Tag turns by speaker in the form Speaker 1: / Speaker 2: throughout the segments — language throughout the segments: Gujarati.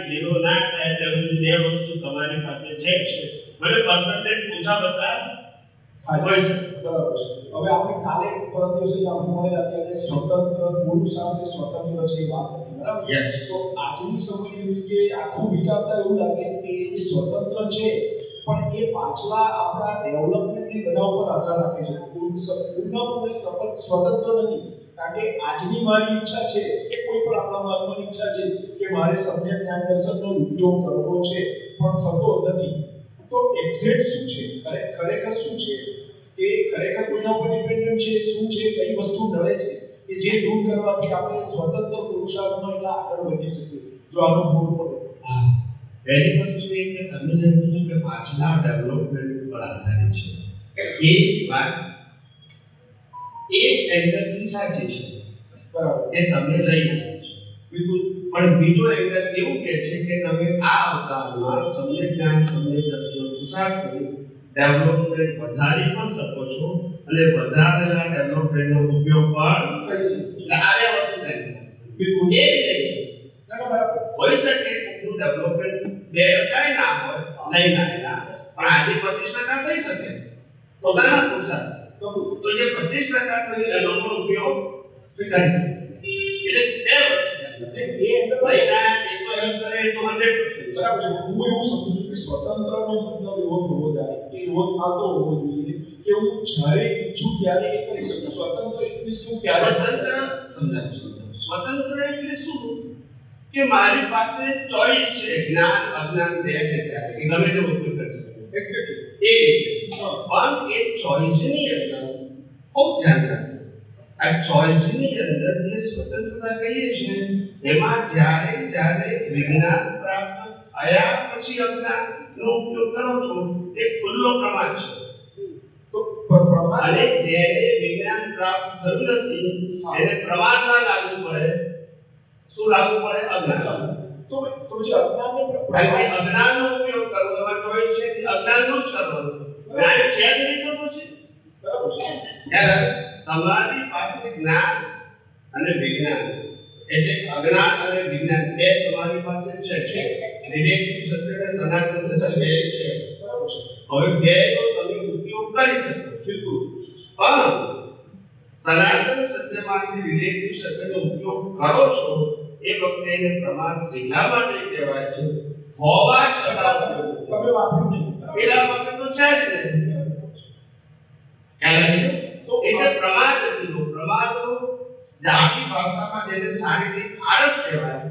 Speaker 1: 0 ના થાય ત્યાં સુધી બે વસ્તુ તમારી પાસે છે મને પર્સન્ટેજ ઓછા બતા હોય છે
Speaker 2: બરાબર છે હવે આપણે કાલે પરમ દિવસે આપણે મળેલા ત્યારે સ્વતંત્ર પુરુષાર્થ સ્વતંત્ર છે વાત હતી બરાબર
Speaker 1: યસ
Speaker 2: તો આજની સમય કે આખું વિચારતા એવું લાગે કે એ સ્વતંત્ર છે પણ એ પાછલા આપણા ડેવલપમેન્ટની બધા ઉપર આધાર રાખે છે પૂર્ણપણે સ્વતંત્ર નથી કારણ કે આજની મારી ઈચ્છા છે કે કોઈ પણ આપણા માનવની ઈચ્છા છે કે મારે સમ્યક જ્ઞાન દર્શનનો ઉપયોગ કરવો છે પણ થતો નથી તો એક્ઝેક્ટ શું છે ખરેખર શું છે કે ખરેખર કોઈના ઉપર ડિપેન્ડન્ટ છે શું છે કઈ વસ્તુ નડે છે કે જે દૂર કરવાથી આપણે સ્વતંત્ર પુરુષાર્થમાં એટલા આગળ વધી શકીએ જો આનો ફોડ પડે
Speaker 1: પહેલી વસ્તુ એ કે તમે જે કીધું કે પાછલા ડેવલપમેન્ટ ઉપર આધારિત છે એ વાત એક એંગલથી સાચી છે
Speaker 2: બરાબર
Speaker 1: એ તમે લઈ રહ્યા છો બિલકુલ પણ બીજો એંગલ એવું કહે છે કે તમે આ અવતારમાં સમ્યક જ્ઞાન સમ્યક દર્શનનો પુરુષાર્થ કરી ડેવલપમેન્ટ વધારી પણ શકો છો અને વધારેલા ડેવલપમેન્ટનો ઉપયોગ પણ કરી શકો છો એટલે આ બે વસ્તુ થાય બિલકુલ એ નહીં બરાબર હોઈ શકે કોઈનું ડેવલપમેન્ટ બે કાંઈ ના હોય નહીં ના પણ આજે 25% થઈ શકે પોતાના પુરુષાર્થ તો જે 25% થયું એનો પણ ઉપયોગ કરી શકે એટલે બે વસ્તુ એ તો હેલ્પ કરે તો 100%
Speaker 2: બરાબર છે હું એવું સમજુ છું કે સ્વતંત્રનો મતલબ એવો થવો જોઈએ કે એવો થતો હોવો જોઈએ કે હું જ્યારે ઈચ્છું ત્યારે એ કરી શકું સ્વતંત્ર એટલે શું ત્યારે
Speaker 1: સ્વતંત્ર એટલે શું કે મારી પાસે ચોઈસ છે જ્ઞાન અજ્ઞાન બે છે ત્યારે કે ગમે તે ઉપયોગ કરી શકું
Speaker 2: એક્ઝેક્ટલી
Speaker 1: એ પણ એ ચોઈસની અંદર ખૂબ ધ્યાન રાખવું આ ચોઈસની અંદર જે સ્વતંત્રતા કહીએ છીએ એમાં જ્યારે વિજ્ઞાન પ્રાપ્ત થયા પછી અજ્ઞાનનો ઉપયોગ કરો છો એ ખુલ્લો પ્રમાણ છે
Speaker 2: તો પ્રમાણ
Speaker 1: અને જેને વિજ્ઞાન પ્રાપ્ત થયું નથી એને પ્રમાણમાં લાગુ પડે શું લાગુ પડે અજ્ઞાન
Speaker 2: તો જે અજ્ઞાનને
Speaker 1: અજ્ઞાનનો ઉપયોગ કરવો એમાં ચોઈસ છે કે અજ્ઞાનનો જ કરવાનો જ્ઞાન છે જ નહીં તો પછી
Speaker 2: બરાબર છે
Speaker 1: ત્યારે તમારી પાસે જ્ઞાન અને વિજ્ઞાન એટલે અજ્ઞાન અને વિજ્ઞાન બે તમારી પાસે છે રિલેટિવ સત્ય અને સનાતન સત્ય બે છે
Speaker 2: બરાબર છે
Speaker 1: હવે બેનો તમે ઉપયોગ કરી શકો બિલકુલ પણ સનાતન સત્યમાંથી રિલેટિવ સત્યનો ઉપયોગ કરો છો એ વખતે એને પ્રમાદ એટલા માટે કહેવાય છે હોવા છતાં
Speaker 2: તમે વાપર્યું નહીં
Speaker 1: પેલા પાસે તો છે જ નહીં ખ્યાલ તો એટલે પ્રમાદ કીધું પ્રમાદો જાતિ ભાષામાં જેને શારીરિક આળસ કહેવાય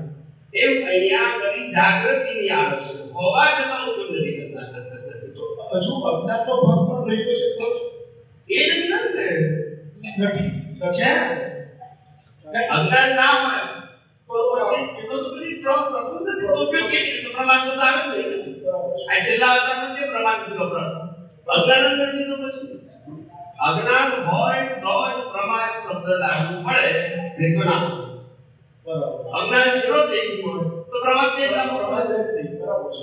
Speaker 1: એમ અહીંયા આગળ જાગૃતિની આળસ છે હોવા છતાં ઉપયોગ નથી કરતા
Speaker 2: તો હજુ અજ્ઞાનનો ભાગ પણ રહ્યો છે તો
Speaker 1: એ જ જ્ઞાન ને
Speaker 2: નથી
Speaker 1: છે અજ્ઞાન ના હોય તો પછી એ તો પેલી પ્રસંગ નથી તો ઉપયોગ કેવી રીતે પ્રમાદ શબ્દ આવે નહીં આ છેલ્લા અવતારમાં જે પ્રમાદ નથી વપરાતો અજ્ઞાન જ નથી તો પછી અજ્ઞાન હોય તો જ પ્રમાદ શબ્દ લાગુ પડે નહીં તો ના
Speaker 2: બરાબર
Speaker 1: અજ્ઞાન જીરો થઈ ગયું હોય તો પ્રમાદ કેમ લાગુ
Speaker 2: પ્રમાદ
Speaker 1: પડે
Speaker 2: જ નહીં બરાબર છે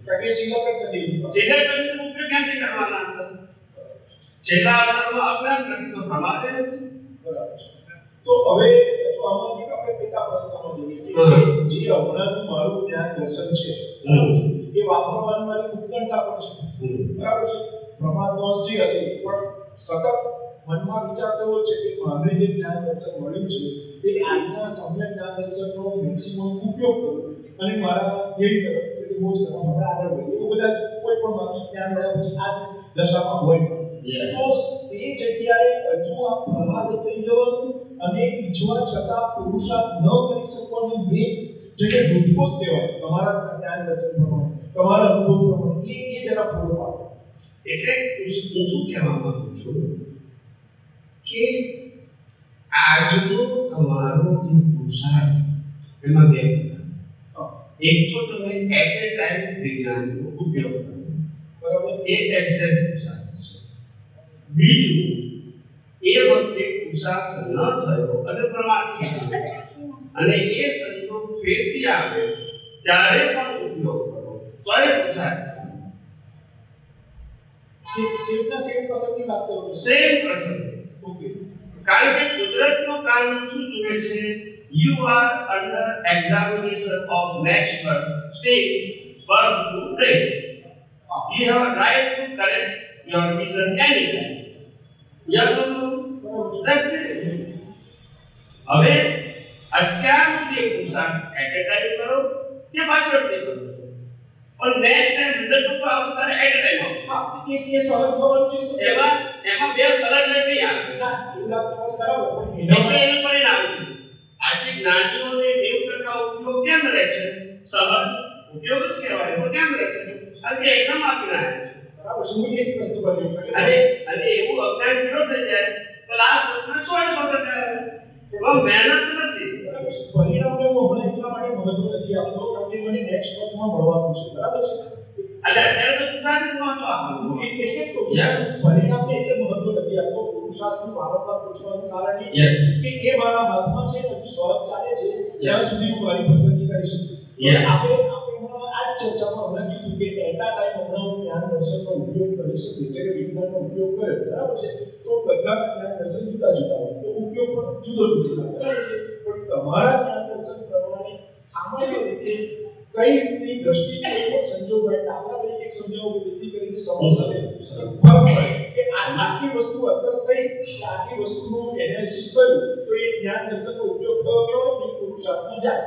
Speaker 2: કારણ કે સીધા જ નથી
Speaker 1: સીધા કરીને ઉપયોગ ક્યાંથી કરવાના હતા છેલ્લા અવતારમાં અજ્ઞાન નથી તો પ્રમાદ જ નથી
Speaker 2: બરાબર છે તો હવે જો આમાંથી આપણે પેટા પ્રશ્નમાં જોઈએ કે જે હમણાંનું મારું જ્ઞાન દર્શન છે એ વાપરવાની મારી ઉત્કંઠા પણ છે બરાબર છે પ્રમાદ દોષ જે હશે પણ સતત મનમાં વિચાર એવો છે કે મારે જે જ્ઞાન દર્શન મળ્યું છે તે આજના સમ્યક જ્ઞાન દર્શનનો મેક્સિમમ ઉપયોગ કરું અને મારા ધ્યેય તરફ એટલે બહુ સરસ આપણે આગળ વધીએ એવું બધા કોઈ પણ માણસ જ્ઞાન મળ્યા પછી આ દશામાં હોય તો એ જગ્યાએ હજુ આ પ્રમાદ થઈ જવાનું અને ઈચ્છવા છતાં પુરુષાર્થ ન કરી શકવાનું મેં જેને દુઃખોસ કહેવાય તમારા જ્ઞાન દર્શન પ્રમાણે તમારા અનુભવ પ્રમાણે એ જરા પૂરો પાડો
Speaker 1: એટલે હું શું કહેવા માંગુ છું કે આજનો તમારો જે પુરુષાર્થ એમાં બે એક તો તમે એટ એ ટાઈમ વિજ્ઞાનનો ઉપયોગ કરો બરાબર એ એક્ઝેક્ટ પુરુષાર્થ છે બીજું એ વખતે પુરુષાર્થ ન થયો અને પ્રમાદ થઈ ગયો અને એ સંજોગ ફેરથી આવે ત્યારે પણ ઉપયોગ કરો તો એ પુરુષાર્થ
Speaker 2: સેમ પ્રસંગની વાત કરું છું
Speaker 1: સેમ પ્રસંગ
Speaker 2: ઓકે
Speaker 1: કારણ કે કુદરતનો કાનૂન શું જુએ છે you are under examination of next birth, stage, birth to death. You have a right to correct your vision anytime. Yes or no? That's it. હવે અત્યારનો જે પુરુષાર્થ એટ એ ટાઈમ કરો કે પાછળથી કરો પણ નેક્સ્ટ ટાઈમ રિઝલ્ટ ઉપર આવશે ત્યારે એટ એ ટાઈમ આવશે.
Speaker 2: હા એ સહજ થવાનું છે
Speaker 1: એમાં બે અલગ અલગ નહીં આવે.
Speaker 2: ના એ વાત તમારી બરાબર પણ
Speaker 1: એટલે એનું પરિણામ આજે જ્ઞાનીઓને 90% ઉપયોગ કેમ રહે છે? સહજ ઉપયોગ જ કહેવાય. એનો કેમ રહે છે? આજે એક્ઝામ આપીને આવ્યા છે.
Speaker 2: બરાબર છે. હું એક વસ્તુ બોલ્યો
Speaker 1: અને એવું અજ્ઞાન પૂરો થઈ જાય તો લાસ્ટ વખતમાં 100% આવે. એમાં મહેનત નથી.
Speaker 2: બરાબર છે. પરિણામને હું હમણાં એટલા માટે મહત્વ નથી આપતો કારણ કે મને નેક્સ્ટ વખતમાં ભણવાનું છે. બરાબર છે.
Speaker 1: એટલે અત્યારે તો પુરુષાર્થને મહત્વ આપવાનું.
Speaker 2: એટલે જ કહું છું પરિણામને એટલે મહત્વ નથી આપતો. પુરુષાર્થનું વારંવાર પૂછવાનું કારણ એ
Speaker 1: Yes.
Speaker 2: છે કે એ મારા હાથમાં છે હજુ શ્વાસ ચાલે છે ત્યાં સુધી હું મારી પ્રગતિ કરી શકું.
Speaker 1: Yes.
Speaker 2: આપણે હમણાં આ જ ચર્ચામાં હમણાં કીધું કે એટા ટાઈમ હમણાં હું જ્ઞાન દર્શનનો ઉપયોગ કરી શકું એટલે કે વિજ્ઞાનનો ઉપયોગ કર્યો. બરાબર છે. તો બધા જ્ઞાન દર્શન જુદા જુદા હોય તો ઉપયોગ પણ જુદો જુદો થાય. બરાબર છે. પણ તમારા જ્ઞાન દર્શન પ્રમાણે સામાન્ય રીતે કઈ રીતની દ્રષ્ટિ કોઈ પણ સંજોગ હોય દાખલા તરીકે સમજાવો જેથી કરીને સમજશે ફરક પડે કે આટલી વસ્તુ અંદર થઈ કે આટલી વસ્તુનું એનાલિસિસ થયું તો એ જ્ઞાન દર્શનનો ઉપયોગ થયો કેવો એ પુરુષાર્થમાં જાય.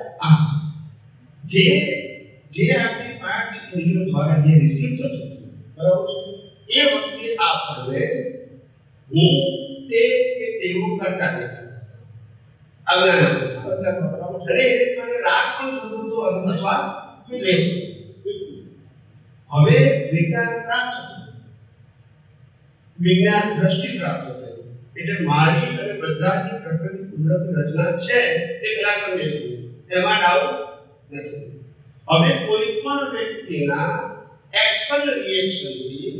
Speaker 1: જે આપણી 5 ઇન્દ્રિયો દ્વારા જે રિસીવ થતું
Speaker 2: બરાબર છે
Speaker 1: એ વખતે આપણને હું તે કે તેવું કરતા દેખાય અજ્ઞાન અવસ્થા.
Speaker 2: બરાબર છે.
Speaker 1: અને એને કારણે રાગ પણ થતો હતો અથવા દ્વેષ. હવે વિજ્ઞાન પ્રાપ્ત થયું, વિજ્ઞાન દ્રષ્ટિ પ્રાપ્ત થઈ એટલે મારી અને બધા જે પ્રકૃતિ કુદરતી રચના છે એ પેલા સમજાઈ ગયું. એમાં ડાઉટ નથી. હવે કોઈ પણ વ્યક્તિના એક્શન રિએક્શનથી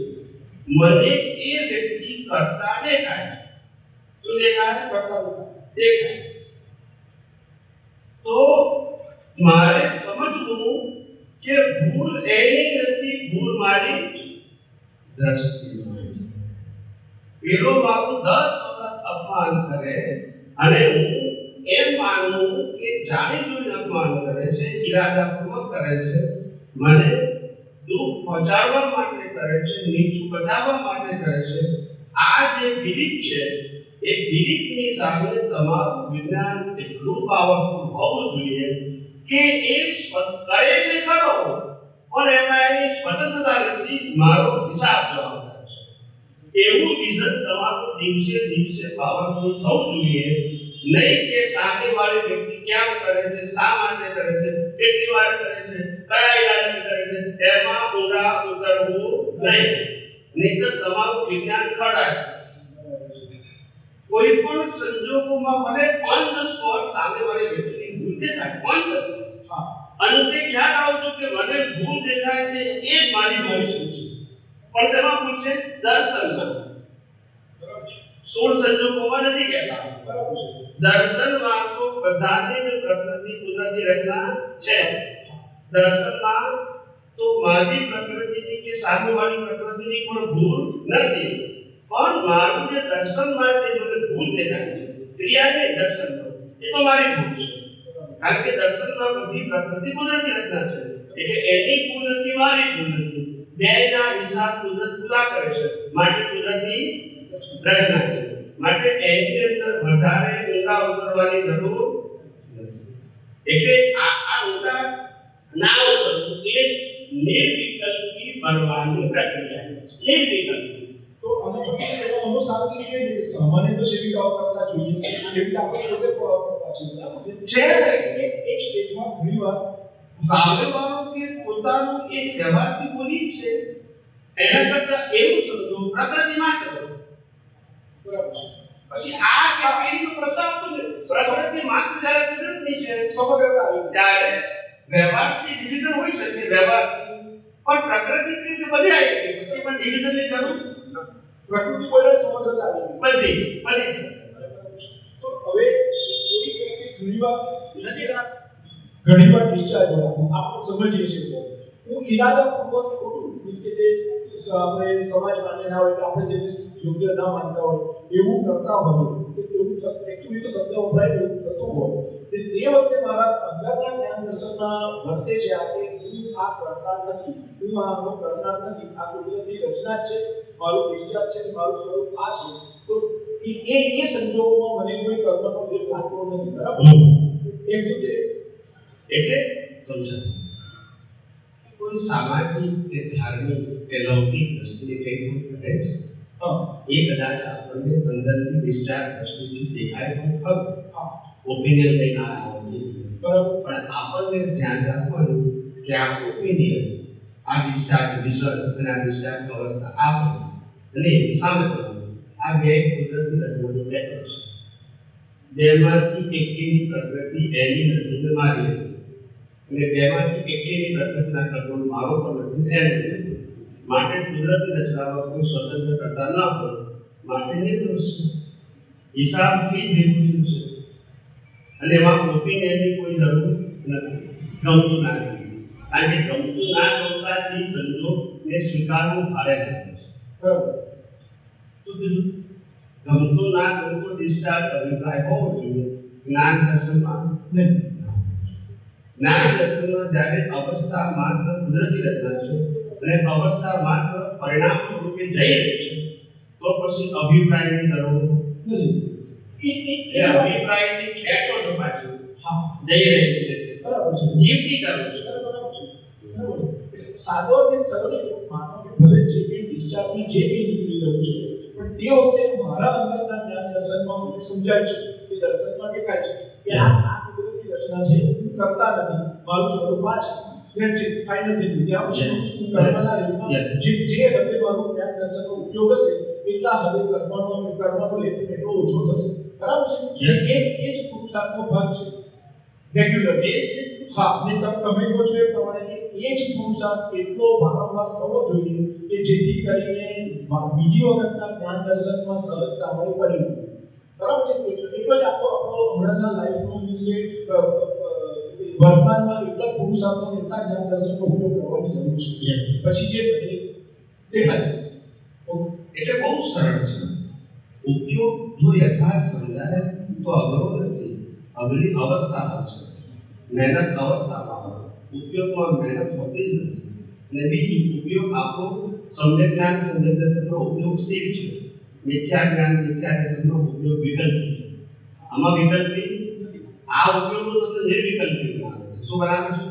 Speaker 1: મને એ વ્યક્તિ કરતા દેખાય. શું દેખાય?
Speaker 2: કરતા
Speaker 1: દેખાય. તો મારે સમજવું કે ભૂલ એની નથી, ભૂલ મારી દ્રષ્ટિમાં છે. પેલો મારું 10 વખત અપમાન કરે અને હું એમ માનું કે જાણી જોઈને અપમાન કરે છે, ઈરાદાપૂર્વક કરે છે, મને દુઃખ પહોંચાડવા માટે કરે છે, નીચું બતાવવા માટે કરે છે. આ જે બિલીફ છે એ બિલીફની સામે તમારું વિજ્ઞાન એટલું પાવરફુલ હોવું જોઈએ કે એ કરે છે ખરો પણ એમાં એની સ્વતંત્રતા નથી, મારો હિસાબ જવાબદાર છે. એવું વિઝન તમારું દિવસે દિવસે પાવરફુલ થવું જોઈએ. નહીં કે સામેવાળી વ્યક્તિ કેમ કરે છે, શા માટે કરે છે, કેટલી વાર કરે છે, કયા ઈરાદાથી કરે છે, એમાં ઊંડા ઉતરવું નહીં. નહીંતર તમારું વિજ્ઞાન ખડા છે. કોઈ પણ સંજોગોમાં ભલે ઓન ધ સ્પોટ સામેવાળી વ્યક્તિની ભૂલ દેખાય, ઓન ધ સ્પોટ અંતે ખ્યાલ આવતો કે મને ભૂલ દેખાય છે એ જ મારી ભૂલ છે. પણ તેમાં ભૂલ છે દર્શનમાં. સોળ સંજોગોમાં નથી કહેતા. દર્શનમાં તો બધાની જ પ્રકૃતિ કુદરતી રચના છે. દર્શનમાં તો મારી પ્રકૃતિની કે સામેવાળી પ્રકૃતિની પણ ભૂલ નથી. પણ મારું જે દર્શનમાં જે મને ભૂલ દેખાય છે ક્રિયાને દર્શનમાં એ તો મારી ભૂલ છે. કારણ કે દર્શનમાં બધી પ્રકૃતિ કુદરતી રચના છે એટલે એની ભૂલ નથી, મારી ભૂલ નથી. બેના હિસાબ કુદરત પૂરા કરે છે માટે કુદરતી રચના છે. માટે એની અંદર વધારે ઊંડા ઉતરવાની જરૂર નથી. એટલે આ ઊંડા ના ઉતરવું એ નિર્વિકલ્પી બનવાની પ્રક્રિયા છે. નિર્વિકલ્પી
Speaker 2: તો અમે એનો અનુસાર છીએ કે સામાન્ય તો જેવી કરતા જોઈએ એવી આપણે પોતે કરતા છીએ. એક સ્ટેજમાં ઘણીવાર
Speaker 1: સામેવાળો કે પોતાનું એક વ્યવહારથી બોલી છે એના કરતા એવું સમજો પ્રકૃતિમાં જ રહો.
Speaker 2: બરાબર છે.
Speaker 1: પછી આ કે પેલીનો પ્રસ્તાવ તો પ્રકૃતિ માત્ર જ્યારે કુદરતની છે
Speaker 2: સમગ્રતા આવી
Speaker 1: ત્યારે વ્યવહારથી ડિવિઝન હોઈ શકે વ્યવહારથી, પણ પ્રકૃતિ કે બધી આવી ગઈ પછી પણ ડિવિઝનની જરૂર
Speaker 2: પ્રકૃતિ બોલે સમગ્રતા આવી
Speaker 1: બધી.
Speaker 2: તો હવે ઘણીવાર ડિસ્ચાર્જ હોય આપણે સમજીએ છીએ હું ઈરાદાપૂર્વક ખોટું મીન્સ કે જે આપણે સમાજ માન્ય ના હોય કે આપણે જેને યોગ્ય ના માનતા હોય એવું કરતા હોય કે એવું એકચ્યુઅલી તો શબ્દ વપરાય એવું થતું હોય તે વખતે મારા અંદરના જ્ઞાન દર્શનમાં વર્તે છે આ કે હું આ કરનાર નથી, હું આનો કરનાર નથી, આ કુદરતી રચના છે, મારું ડિસ્ચાર્જ છે, મારું સ્વરૂપ આ છે. તો એ સંજોગોમાં મને કોઈ કર્મનો ભેદ લાગતો નથી. બરાબર? એક રીતે
Speaker 1: એટલે સમજાય કોઈ સામાજિક કે ધાર્મિક કે લૌકિક દ્રષ્ટિએ કંઈ પણ કરે છે એ કદાચ આપણને અંદરની ડિસ્ચાર્જ દ્રષ્ટિથી દેખાય પણ ખરું. ઓપિનિયન લઈને આવ્યા નથી, બરાબર, પણ આપણને ધ્યાન રાખવાનું કે આ ઓપિનિયન, આ ડિસ્ચાર્જ રિઝલ્ટ અને આ ડિસ્ચાર્જ અવસ્થા આપણે અને સામે કરવાનું આ બે કુદરતી રચનાનો પેટર્ન છે. બેમાંથી એકેની પ્રકૃતિ એની નથી ને મારી નથી, અને બેમાંથી એકેની પ્રકૃતિના કંટ્રોલ મારો પણ નથી એનો નથી. માટે કુદરતી રચનામાં કોઈ સ્વતંત્ર કરતા ન હોય, માટે નિર્દોષ છે, હિસાબથી જ ભેગું થયું છે. અને એમાં ઓપિનિયનની કોઈ જરૂર નથી. ગમતું ના ગમતું, કારણ કે ગમતું ના ગમતાથી સંજોગને સ્વીકારવું ભારે લાગે છે. બરાબર? તો કીધું ગમતો ના ગમતો ડિસ્ચાર્જ અભિપ્રાય હોવો જોઈએ જ્ઞાન દર્શનમાં નહીં. જ્ઞાન દર્શનમાં જ્યારે અવસ્થા માત્ર કુદરતી રચના છે અને અવસ્થા માત્ર પરિણામ સ્વરૂપે જઈ રહી છે, તો પછી અભિપ્રાયની જરૂર નથી. એ અભિપ્રાયથી ખેંચો છો પાછું જઈ રહી છે. બરાબર છે? જીવતી કરો છો. બરાબર છે? સાદો જે થયો ને માનો કે ભલે જે કંઈ ડિસ્ચાર્જમાં જે કંઈ નીકળી રહ્યું છે, પણ તે વખતે મારા અંદરના જ્ઞાન દર્શનમાં મને સમજાય છે, કે દર્શનમાં દેખાય છે કે આ કુદરતી રચના છે, હું કરતા નથી, મારું સ્વરૂપ આ છે. That's it. Final thing. ત્યાં પછી હું કર્મના રેતમાં જે હદે મારું જ્ઞાન દર્શનનો ઉપયોગ હશે એટલા હદે કર્મનો એટલો ઓછો થશે. બરાબર છે? એ જ પુરુષાર્થનો ભાગ છે. રેગ્યુલર હા, ને તમે કહો છો એ પ્રમાણે એ જ પુરુષાર્થ એટલો વારંવાર થવો જોઈએ કે જેથી કરીને બીજી વખતના જ્ઞાન દર્શનમાં સહજતા હોય પડી. બરાબર છે? એટલો જ આપણો હમણાંના લાઈફનો મીન્સ કે વર્તમાનમાં એટલા પુરુષાર્થનો એટલા જ્ઞાન દર્શનનો ઉપયોગ કરવાની જરૂર છે. પછી જે બને દેખાય. એટલે બહુ સરળ છે. ઉપયોગ જો યથાર્થ સમજાય તો અઘરો નથી. અઘરી અવસ્થા છે, મહેનત અવસ્થામાં હોય, ઉપયોગમાં મહેનત હોતી જ નથી. અને બીજું ઉપયોગ આપણો સમ્યક જ્ઞાન સમ્યક દર્શનનો ઉપયોગ સ્થિર છે, મિથ્યા જ્ઞાન મિથ્યા દર્શનનો ઉપયોગ વિકલ્પી છે. આમાં વિકલ્પી આ ઉપયોગનો તો નિર્વિકલ્પી જ્ઞાન છે. શું બરાબર છે?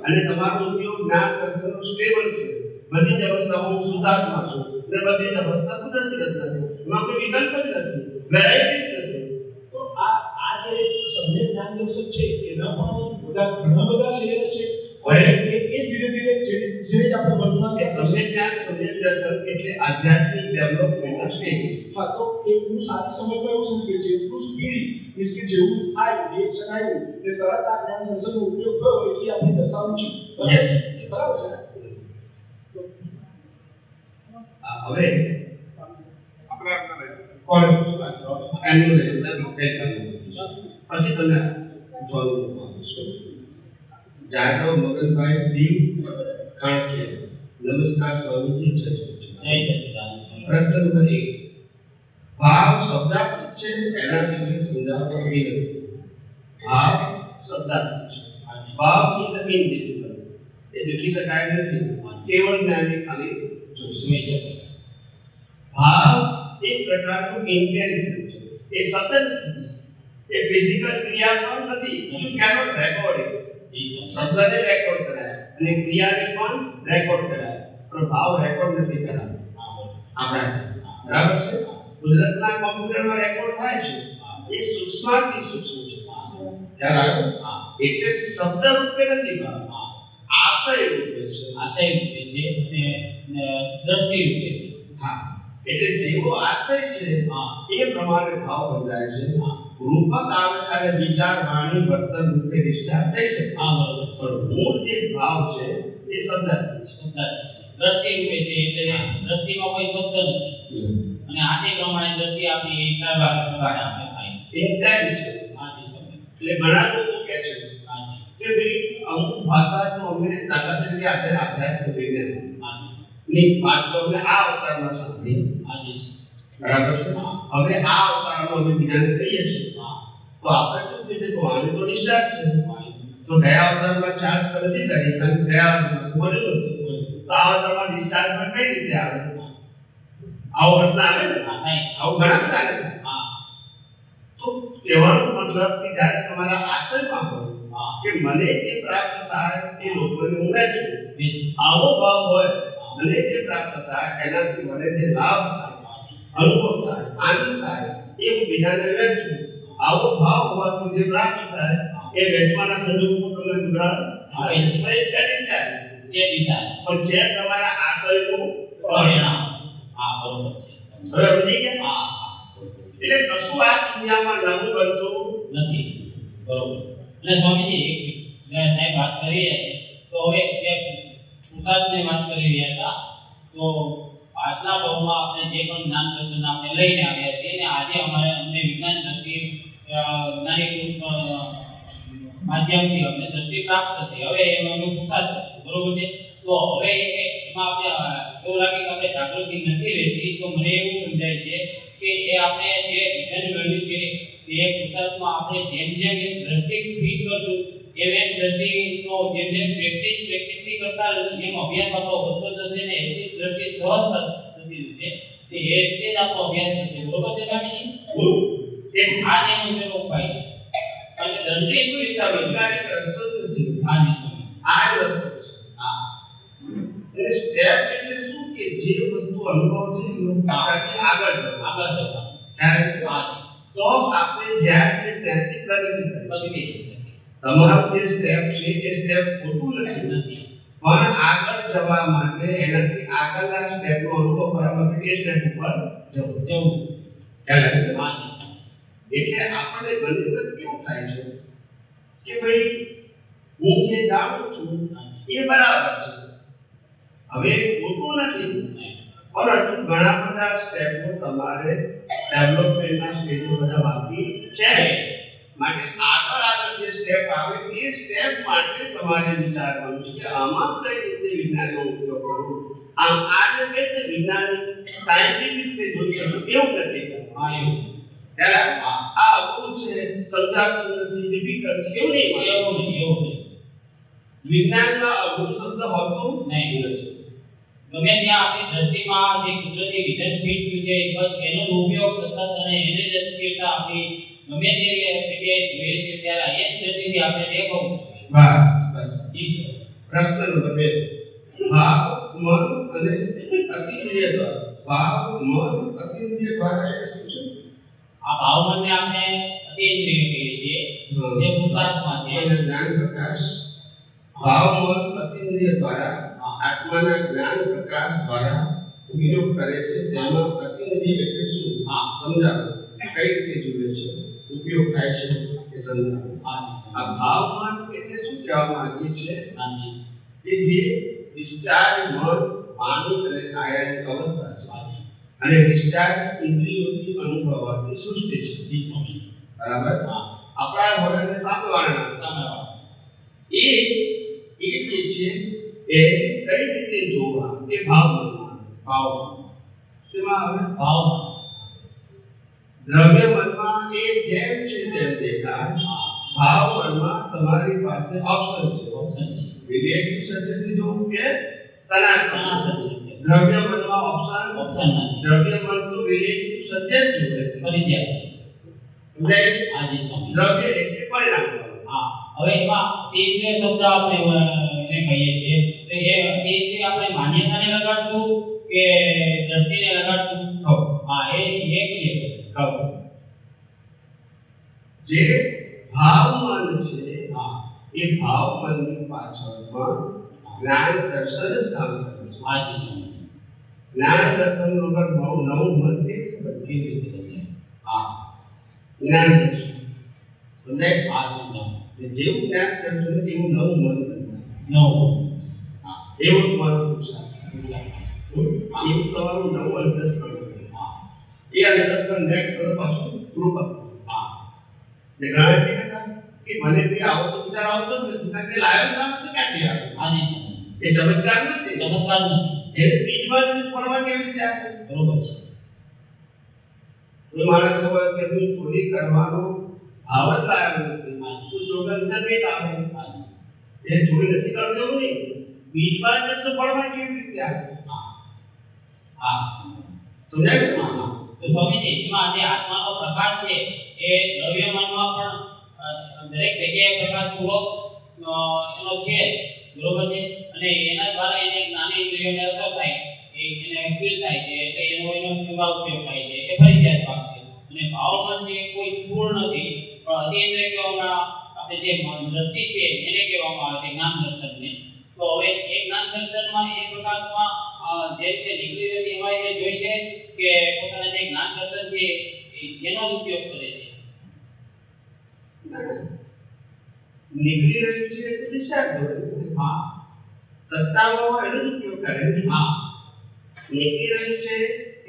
Speaker 1: અને તમારો ઉપયોગ જ્ઞાન દર્શનનો સ્ટેબલ છે. બધી જ અવસ્થામાં હું શુદ્ધાત્મા છું અને બધી જ અવસ્થા કુદરતી રચના છે. એમાં કોઈ વિકલ્પ જ નથી, વેરાયટી જ નથી. તો આ જે સમ્યક જ્ઞાન દર્શન છે એના પણ ઘણા બધા લેયર છે. એ ધીરે ધીરે જે આપણે વર્તમાન કે સમ્યક જ્ઞાન સમ્યક દર્શન એટલે આધ્યાત્મિક ડેવલપમેન્ટના સ્ટેજીસ. હા, તો એ હું સારી સમજમાં એવું સમજુ કે જેટલું સ્પીડ મીન્સ કે જેવું થાય રિએક્શન આવ્યું એટલે તરત આ જ્ઞાન દર્શનનો ઉપયોગ થયો એટલે આપણી દશા ઊંચી. બરાબર છે? હવે આપણે એનું પછી તમે જોવાનું જાદવ મગનભાઈ દીવ કાણકિયા. નમસ્કાર સ્વામીજી, જય સચ્ચિદાનંદ. પ્રશ્ન નંબર 1, ભાવ શબ્દાર્થ છે એના વિશે સમજાવવા વિનંતી. ભાવ શબ્દાર્થ છે. ભાવ ઇઝ ઇનવિઝિબલ, એ દેખી શકાય નથી, કેવળ જ્ઞાની ખાલી જોઈ શકે. ભાવ એક પ્રકારનું ઇન્ટેલિજન્સ છે, એ સતત નથી, એ ફિઝિકલ ક્રિયા પણ નથી. You cannot record it. શબ્દને રેકોર્ડ કરાય અને ક્રિયાને પણ રેકોર્ડ કરાય, પણ ભાવ રેકોર્ડ નથી કરાતો આપણાથી. બરાબર છે? કુદરતના કોમ્પ્યુટરમાં રેકોર્ડ થાય છે, એ સૂક્ષ્મથી સૂક્ષ્મ છે. ખ્યાલ આવ્યો? એટલે શબ્દ રૂપે નથી ભાવ, આશય રૂપે છે.
Speaker 3: આશય રૂપે છે અને દ્રષ્ટિ રૂપે છે.
Speaker 1: હા, એટલે જેવો આશય છે એ પ્રમાણે ભાવ બંધાય છે. રૂપક આવે ત્યારે વિચાર વાણી વર્તન રૂપે ડિસ્ચાર્જ થઈ શકે.
Speaker 3: બરોબર.
Speaker 1: મૂળ જે ભાવ છે એ શબ્દાર્થી છે.
Speaker 3: દ્રષ્ટિ રૂપે છે એટલે દ્રષ્ટિમાં કોઈ શબ્દ નથી અને આશય પ્રમાણે દ્રષ્ટિ આપણી પ્રમાણે આપણે થાય છે.
Speaker 1: ઇન્ટેન્શન. એટલે ઘણા લોકો કહે છે કે ભાઈ અમુક ભાષા તો અમે દાખલા તરીકે અત્યારે આધ્યાત્મિક વિજ્ઞાન ની વાત તો અમે આ અવતારમાં સાંભળી. બરાબર છે? હવે આ અવતારમાં અમે બીજાને કહીએ છીએ તો આપણે કેવું કહીએ કે વાણી તો ડિસ્ચાર્જ છે, તો ગયા અવતારમાં ચાર્જ તો નથી કરી કારણ કે ગયા અવતારમાં તો મળ્યું હતું, તો આ અવતારમાં ડિસ્ચાર્જમાં કઈ રીતે આવે? આવો પ્રશ્ન આવે ને, આવું ઘણા બધા થાય. તો કહેવાનો મતલબ કે જ્યારે તમારા આશયમાં હોય કે મને જે પ્રાપ્ત થાય એ લોકોને હું વહેંચું, આવો ભાવ હોય, મને જે પ્રાપ્ત થાય એનાથી મને જે લાભ થાય, અનુભવ થાય, આનંદ થાય એ હું બીજાને વહેંચું, આવો ભાવ હોવાથી જે પ્રાપ્ત થાય એ વહેંચવાના સંજોગો તમને ગુજરાત આવે છે. પણ છે તમારા આશયનું પરિણામ.
Speaker 3: બરોબર છે.
Speaker 1: હવે સમજી ગયા? એટલે કશું આ દુનિયામાં નવું બનતું
Speaker 3: નથી. બરોબર છે. અને સ્વામીજી એક સાહેબ વાત કરી રહ્યા છે, તો હવે જે પુરુષાર્થની વાત કરી રહ્યા હતા, તો પાછલા ભાવમાં આપણે જે પણ જ્ઞાન દર્શન આપણે લઈને આવ્યા છીએ અને આજે અમને વિજ્ઞાન દ્રષ્ટિ જ્ઞાની માધ્યમથી અમને દ્રષ્ટિ પ્રાપ્ત થઈ. હવે એમાં અમે પુરુષાર્થ કરશું. બરોબર છે. તો હવે એમાં આપણે એવું લાગે કે આપણે જાગૃતિ નથી રહેતી, તો મને એવું સમજાય છે કે એ આપણે જે વિજન મેળવ્યું છે એ પુરુષાર્થમાં આપણે જેમ જેમ એ દ્રષ્ટિ ફીટ કરશું એમ દ્રષ્ટિનો જેમ જેમ પ્રેક્ટિસથી કરતા એમ અભ્યાસ આપણો વધતો જશે ને એટલી દ્રષ્ટિ સહજતા થતી જશે. એ રીતે જ આપણો અભ્યાસ થશે. બરોબર છે સ્વામીજી? આ જ એનો છે ઉપાય છે. અને દ્રષ્ટિ શું રીતે
Speaker 1: વૈજ્ઞાનિક રસ્તો જ નથી.
Speaker 3: હા જી સ્વામી,
Speaker 1: આ જ રસ્તો છે.
Speaker 3: હા.
Speaker 1: એટલે સ્ટેપ એટલે શું કે જે વસ્તુ અનુભવ થઈ ગયો ત્યાંથી આગળ જવું. ત્યારે તો આપણે જ્યાં છે ત્યાંથી પ્રગતિ કરીએ. તમારું જે સ્ટેપ છે એ સ્ટેપ ખોટું નથી, પણ આગળ જવા માટે એનાથી આગળના સ્ટેપનો અનુભવ કરવા માટે એ સ્ટેપ ઉપર જવું. ખ્યાલ આવ્યો? એટલે આપણને ઘણી વખત કેવું થાય છે કે ભાઈ હું જે જાણું છું એ બરાબર છે, હવે ખોટું નથી, પરંતુ ઘણા બધા સ્ટેપો તમારે ડેવલપમેન્ટના સ્ટેજો બધા બાકી છે. માટે આગળ જે સ્ટેપ આવે એ સ્ટેપ માટે તમારે વિચારવાનું છે કે આમાં કઈ રીતે વિજ્ઞાનનો ઉપયોગ કરવો. આમ આજે કઈ રીતે વિજ્ઞાન સાયન્ટિફિક રીતે જોઈ શકું એવું નથી કરવું. આ બહુ છે, સમજાતું નથી, ડિફિકલ્ટ છે, એવું નહીં. વિજ્ઞાનમાં અઘરું શબ્દ હોતું નથી.
Speaker 3: ગમે ત્યાં આપણી દ્રષ્ટિમાં જે કુદરતી વિઝન ફિટ થયું છે બસ એનો જ ઉપયોગ સતત અને એને જ સ્થિરતા આપણી ગમે તે જગ્યાએ જોઈએ છે ત્યારે એ જ દ્રષ્ટિથી આપણે દેખવું જોઈએ.
Speaker 1: બસ
Speaker 3: જી છે.
Speaker 1: પ્રશ્ન નંબર 2 ભાવ મન અને અતિન્દ્રિય દ્વારા. ભાવ મન અતિન્દ્રિય દ્વારા એટલે શું છે?
Speaker 3: આ ભાવ મનને આપણે અતિન્દ્રિય કહીએ છીએ, જે પુરુષાર્થમાં છે.
Speaker 1: અને જ્ઞાન પ્રકાશ ભાવ મન અતિન્દ્રિય દ્વારા આત્માના જ્ઞાન પ્રકાશ દ્વારા ઉપયોગ કરે છે. તેમાં અતિન્દ્રિય એટલે શું સમજાવો, કઈ રીતે જોડે છે, ઉપયોગ થાય છે એ સમજાવો. આ ભાવમાન એટલે શું કહેવા માંગીએ છે કે જે ડિસ્ચાર્જ મન, પાણી અને કાયાની અવસ્થા છે અને ડિસ્ચાર્જ ઇન્દ્રિયોથી અનુભવાતી સૃષ્ટિ છે. બરાબર? આપણા હોય અને સામેવાળાના એ જે છે એ કઈ રીતે જોવા એ ભાવ શેમાં આવે? દ્રવ્ય મનમાં એ જેમ છે તેમ દેખાય. ભાવ મનમાં તમારી પાસે ઓપ્શન છે. રિલેટિવ સત્યથી જોવું કે સનાતન. દ્રવ્ય મનમાં ઓપ્શન નથી. દ્રવ્ય મન તો રિલેટિવ સત્ય જ જોવે છે. દ્રવ્ય એટલે પરિણામ.
Speaker 3: હવે એમાં તેજ્ય શબ્દ આપણે એને કહીએ છીએ, તો એ તેજ્ય આપણે માન્યતાને લગાડશું કે દ્રષ્ટિને લગાડશું? એ ક્લિયર કહો.
Speaker 1: જે ભાવ મન છે એ ભાવ મનની પાછળમાં જ્ઞાન દર્શન જ કામ કરે છે. જ્ઞાન દર્શન વગર ભાવ નવું મન કેવી રીતે થશે? જ્ઞાન દર્શન જેવું જ્ઞાન કરશો ને એવું નવું મન બનશે. એવું તમારું પુરુષાર્થ, એવું તમારું નવું અંતસ્કરણ. એ અંતસ્કરણ નેક્સ્ટ કરો પાછું કૃપા. ને ઘણા કહેતા કે મને બી આવતો વિચાર આવતો જ નથી, કારણ કે લાયો કામ તો ક્યાંથી આવે? એ ચમત્કાર નથી. એને બીજમાં જ પડવા કેવી રીતે આવે? બરોબર છે. કોઈ માણસ હોય કે હું ચોરી કરવાનો ભાવ જ લાવ્યો નથી. તું જોગન જન્મી આવે એ જોઈ નથી કરતો એવું નહીં. બીજમાં જ તો ફળમાં કેવી રીતે આવે? સમજાય છે?
Speaker 3: તો સ્વામીજી એમાં જે આત્માનો પ્રકાશ છે એ દ્રવ્યમાનમાં પણ દરેક જગ્યાએ પ્રકાશ પૂરો એનો છે, બરોબર છે, અને એના દ્વારા એને જ્ઞાની ઇન્દ્રિયોને અસર થાય, એને ફીલ થાય છે, એટલે એનો એમાં ઉપયોગ થાય છે, એ ફરજિયાત ભાગ છે. અને ભાવમાં છે કોઈ સ્થૂળ નથી, પણ અતિન્દ્રિય કહેવામાં આપણે જે દ્રષ્ટિ છે એને કહેવામાં આવે છે જ્ઞાન દર્શનને. તો હવે એ જ્ઞાન દર્શનમાં એ પ્રકાશમાં જે રીતે નીકળી રહ્યો છે એમાં એ જોઈ છે કે પોતાના જે જ્ઞાન દર્શન છે એનો ઉપયોગ કરે છે.
Speaker 1: નીકળી રહ્યું છે તો ડિસ્ચાર્જ કરે.
Speaker 3: હા,
Speaker 1: સત્તામાં એનો જ ઉપયોગ કરે.
Speaker 3: હા,
Speaker 1: નીકળી રહ્યું છે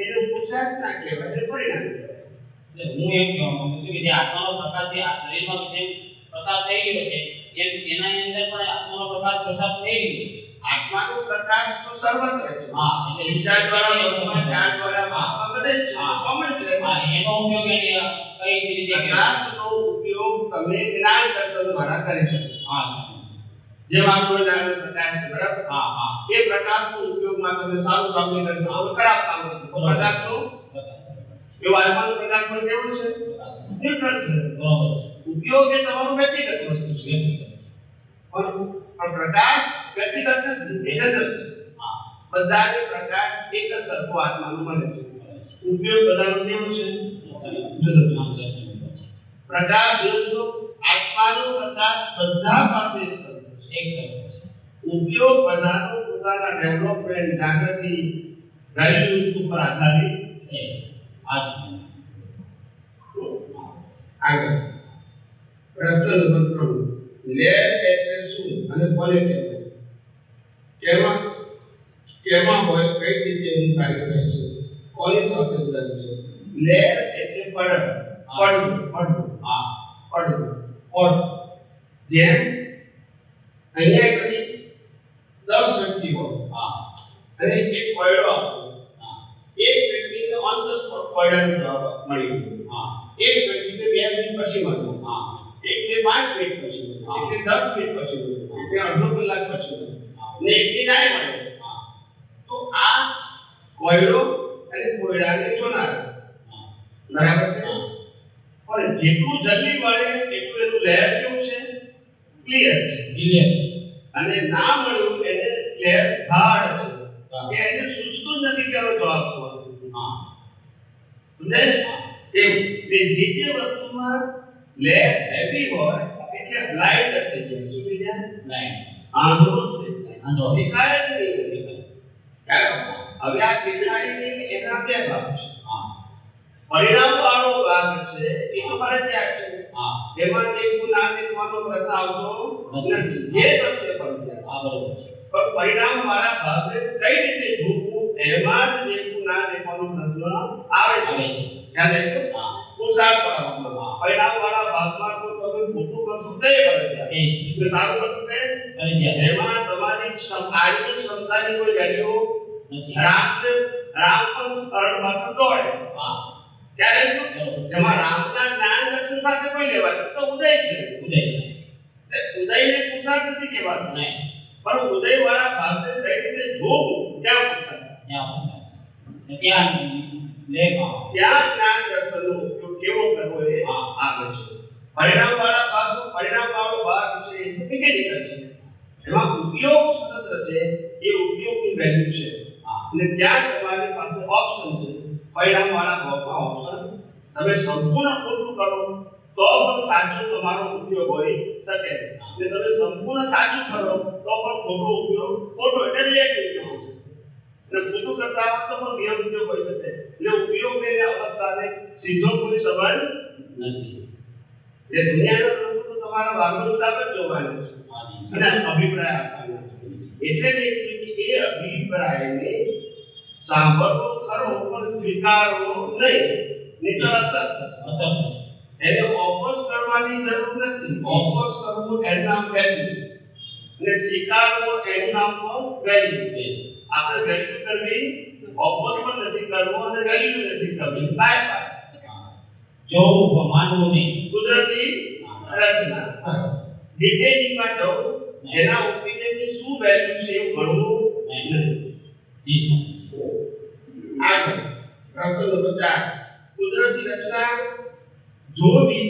Speaker 1: એનો પુરુષાર્થ ના કહેવાય, એને પરિણામ કહેવાય.
Speaker 3: એટલે હું એમ કહેવા માંગુ છું કે જે આત્માનો પ્રકાશ છે આ શરીરમાં જેમ પસાર થઈ રહ્યો છે એમ એનાની અંદર પણ આત્માનો પ્રકાશ પસાર થઈ રહ્યો છે.
Speaker 1: આત્માનો પ્રકાશ તો સર્વત્ર છે.
Speaker 3: હા, એટલે
Speaker 1: ડિસ્ચાર્જ વાળા વસ્તુમાં, ચાર્જ વાળા ભાગમાં બધે જ છે, કોમન છે.
Speaker 3: હા, એનો ઉપયોગ એને કઈ રીતે
Speaker 1: પ્રકાશનો ઉપયોગ તમે જ્ઞાન દર્શન દ્વારા કરી શકો.
Speaker 3: હા, સર.
Speaker 1: જેમ આ સૂર્યનારાયણનો પ્રકાશ છે, બરાબર?
Speaker 3: હા, હા,
Speaker 1: એ પ્રકાશનો ઉપયોગમાં તમે સારું કામ નહીં કરી શકો, ખરાબ કામ કરી શકો. પ્રકાશનો એ આત્માનો પ્રકાશ પણ કેવો છે? ન્યુટ્રલ છે.
Speaker 3: બરોબર છે.
Speaker 1: ઉપયોગ એ તમારું વ્યક્તિગત વસ્તુ છે. પણ પ્રકાશ વ્યક્તિગત નથી, એ જનરલ છે.
Speaker 3: હા,
Speaker 1: બધાને પ્રકાશ એક જ સરખો આત્માનો મળે છે. ઉપયોગ બધાનો કેવો છે? જુદો જુદો છે. પ્રકાશ જુદો, આત્માનો પ્રકાશ બધા પાસે એક સરખો છે.
Speaker 3: એક સરખો છે.
Speaker 1: ઉપયોગ બધાનો પોતાના ડેવલપમેન્ટ, જાગૃતિ, વેલ્યુઝ ઉપર આધારિત
Speaker 3: છે. આ
Speaker 1: આગળ પ્રશ્ન નંબર 3, લેર એટલે શું અને કોને કહેવાય? કેમાં હોય, કઈ રીતે એનું કાર્ય થાય છે, કોની સાથે જોડાયેલું છે? લેર એટલે પડવું.
Speaker 3: હા,
Speaker 1: પડવું.
Speaker 3: ઓડ
Speaker 1: જેમ અહીંયા ઘડી 10 વ્યક્તિ હોય
Speaker 3: હા,
Speaker 1: અને એક કોયડો આપો,
Speaker 3: હા,
Speaker 1: એક વ્યક્તિને ઓન ધ સ્પોટ કોયડાનો જવાબ મળી ગયો,
Speaker 3: હા,
Speaker 1: એક વ્યક્તિને 2 મિનિટ પછી મળ્યો,
Speaker 3: હા,
Speaker 1: એકને 5 મિનિટ પછી મળ્યો, એકને 10 મિનિટ પછી મળ્યો, એકને અડધો કલાક પછી મળ્યો, ને એકને ના મળ્યો. તો આ કોયડો અને કોયડાને જોનાર, બરાબર છે? પણ જેટલું જલ્દી મળે એટલું એનું લેયર કેવું છે? ક્લિયર છે.
Speaker 3: ક્લિયર છે.
Speaker 1: અને ના મળ્યું એને લેયર હાર્ડ છે, કે એને સુસ્તું જ નથી કે એનો જવાબ શું આપવો.
Speaker 3: હા,
Speaker 1: સમજાય છે? એવું જે વસ્તુમાં લેયર હેવી હોય એટલે બ્લાઇન્ડ થઈ જાય. શું થઈ જાય?
Speaker 3: રાઈટ.
Speaker 1: આંધળો થઈ જાય,
Speaker 3: આંધળો.
Speaker 1: દેખાય જ નહીં. હવે આ દેખાય નહીં એના 2 ભાગ છે.
Speaker 3: હા,
Speaker 1: પરિણામ વાળો ભાગ છે એ તો ફરજિયાત છે.
Speaker 3: હા,
Speaker 1: એમાં દેખવું ના દેખવાનો પ્રશ્ન આવતો નથી, જે કરશે ફરજિયાત.
Speaker 3: આ બરોબર છે.
Speaker 1: પણ પરિણામ વાળા ભાગને કઈ રીતે જોવું એમાં જ દેખવું ના દેખવાનો પ્રશ્ન આવે છે. ખ્યાલ આવ્યો?
Speaker 3: હા,
Speaker 1: પુરુષાર્થ વાળા ભાગમાં, પરિણામ વાળા ભાગમાં તો તમે ખોટું કરશો તે ફરજિયાત, એટલે સારું કરશો તે
Speaker 3: ફરજિયાત.
Speaker 1: એમાં તમારી શારીરિક ક્ષમતાની કોઈ વેલ્યુ
Speaker 3: નથી.
Speaker 1: રામ પણ સ્મરણ પાછળ દોડે.
Speaker 3: હા,
Speaker 1: ત્યારે
Speaker 3: બરોબર.
Speaker 1: જેમાં રામના જ્ઞાન દર્શન સાથે કોઈ લેવા નથી, તો ઉદય છે.
Speaker 3: ઉદય છે.
Speaker 1: ઉદયને પુરુષાર્થ નથી કહેવાતું,
Speaker 3: નહીં.
Speaker 1: પણ ઉદય વાળા ભાગને કઈ રીતે જોવું ત્યાં પુરુષાર્થ.
Speaker 3: ત્યાં પૂછાય છે. ત્યાં લેવા.
Speaker 1: ત્યાં જ્ઞાન દર્શનનો ઉપયોગ કેવો કરવો એ આવે છે. પરિણામ વાળો ભાગ છે એ મિકેનિકલ છે, એમાં ઉપયોગ સ્વતંત્ર છે, એ ઉપયોગની વેલ્યુ છે. અને ત્યાં તમારી પાસે ઓપ્શન છે. પરિણામ વાળા ભાગમાં ઓપ્શન તમે સંપૂર્ણ ખોટું કરો તો પણ સાચો તમારો ઉપયોગ હોઈ શકે, અને તમે સંપૂર્ણ સાચું કરો તો પણ ખોટો ઉપયોગ, ખોટો એટલે રિએક્ટિવ ઉપયોગ હોય છે, અને ખોટું કરતા વખતે પણ નિયમ ઉપયોગ હોઈ શકે. એટલે ઉપયોગ અને અવસ્થાને સીધો કોઈ સંબંધ
Speaker 3: નથી.
Speaker 1: એ દુનિયાના લોકો તો તમારા ભાગનો હિસાબ જ જોવાના છે અને અભિપ્રાય આપવાના છે. એટલે મેં કીધું કે એ અભિપ્રાયને સાંભળવો ખરો પણ સ્વીકારવો નહીં, નીચે અસર થશે.
Speaker 3: અસર થશે.
Speaker 1: એને ઓપોઝ કરવાની જરૂર નથી. ઓપોઝ કરવું એનું નામ વેલ્યુ, અને સ્વીકારવો એનું નામ વેલ્યુ. આપણે વેલ્યુ કરવી, ઓપોઝ પણ નથી કરવો અને વેલ્યુ નથી કરવી, બાયપાસ.
Speaker 3: જોવું માનવું નહીં.
Speaker 1: કુદરતી રચના. ડિટેલિંગમાં જવું, એના ઓપિનિયનની શું વેલ્યુ છે એવું ભણવું નહીં.
Speaker 3: જી સ્વામીજી.
Speaker 1: આગળ પ્રશ્ન નંબર 4. કુદરતી રચના જોવી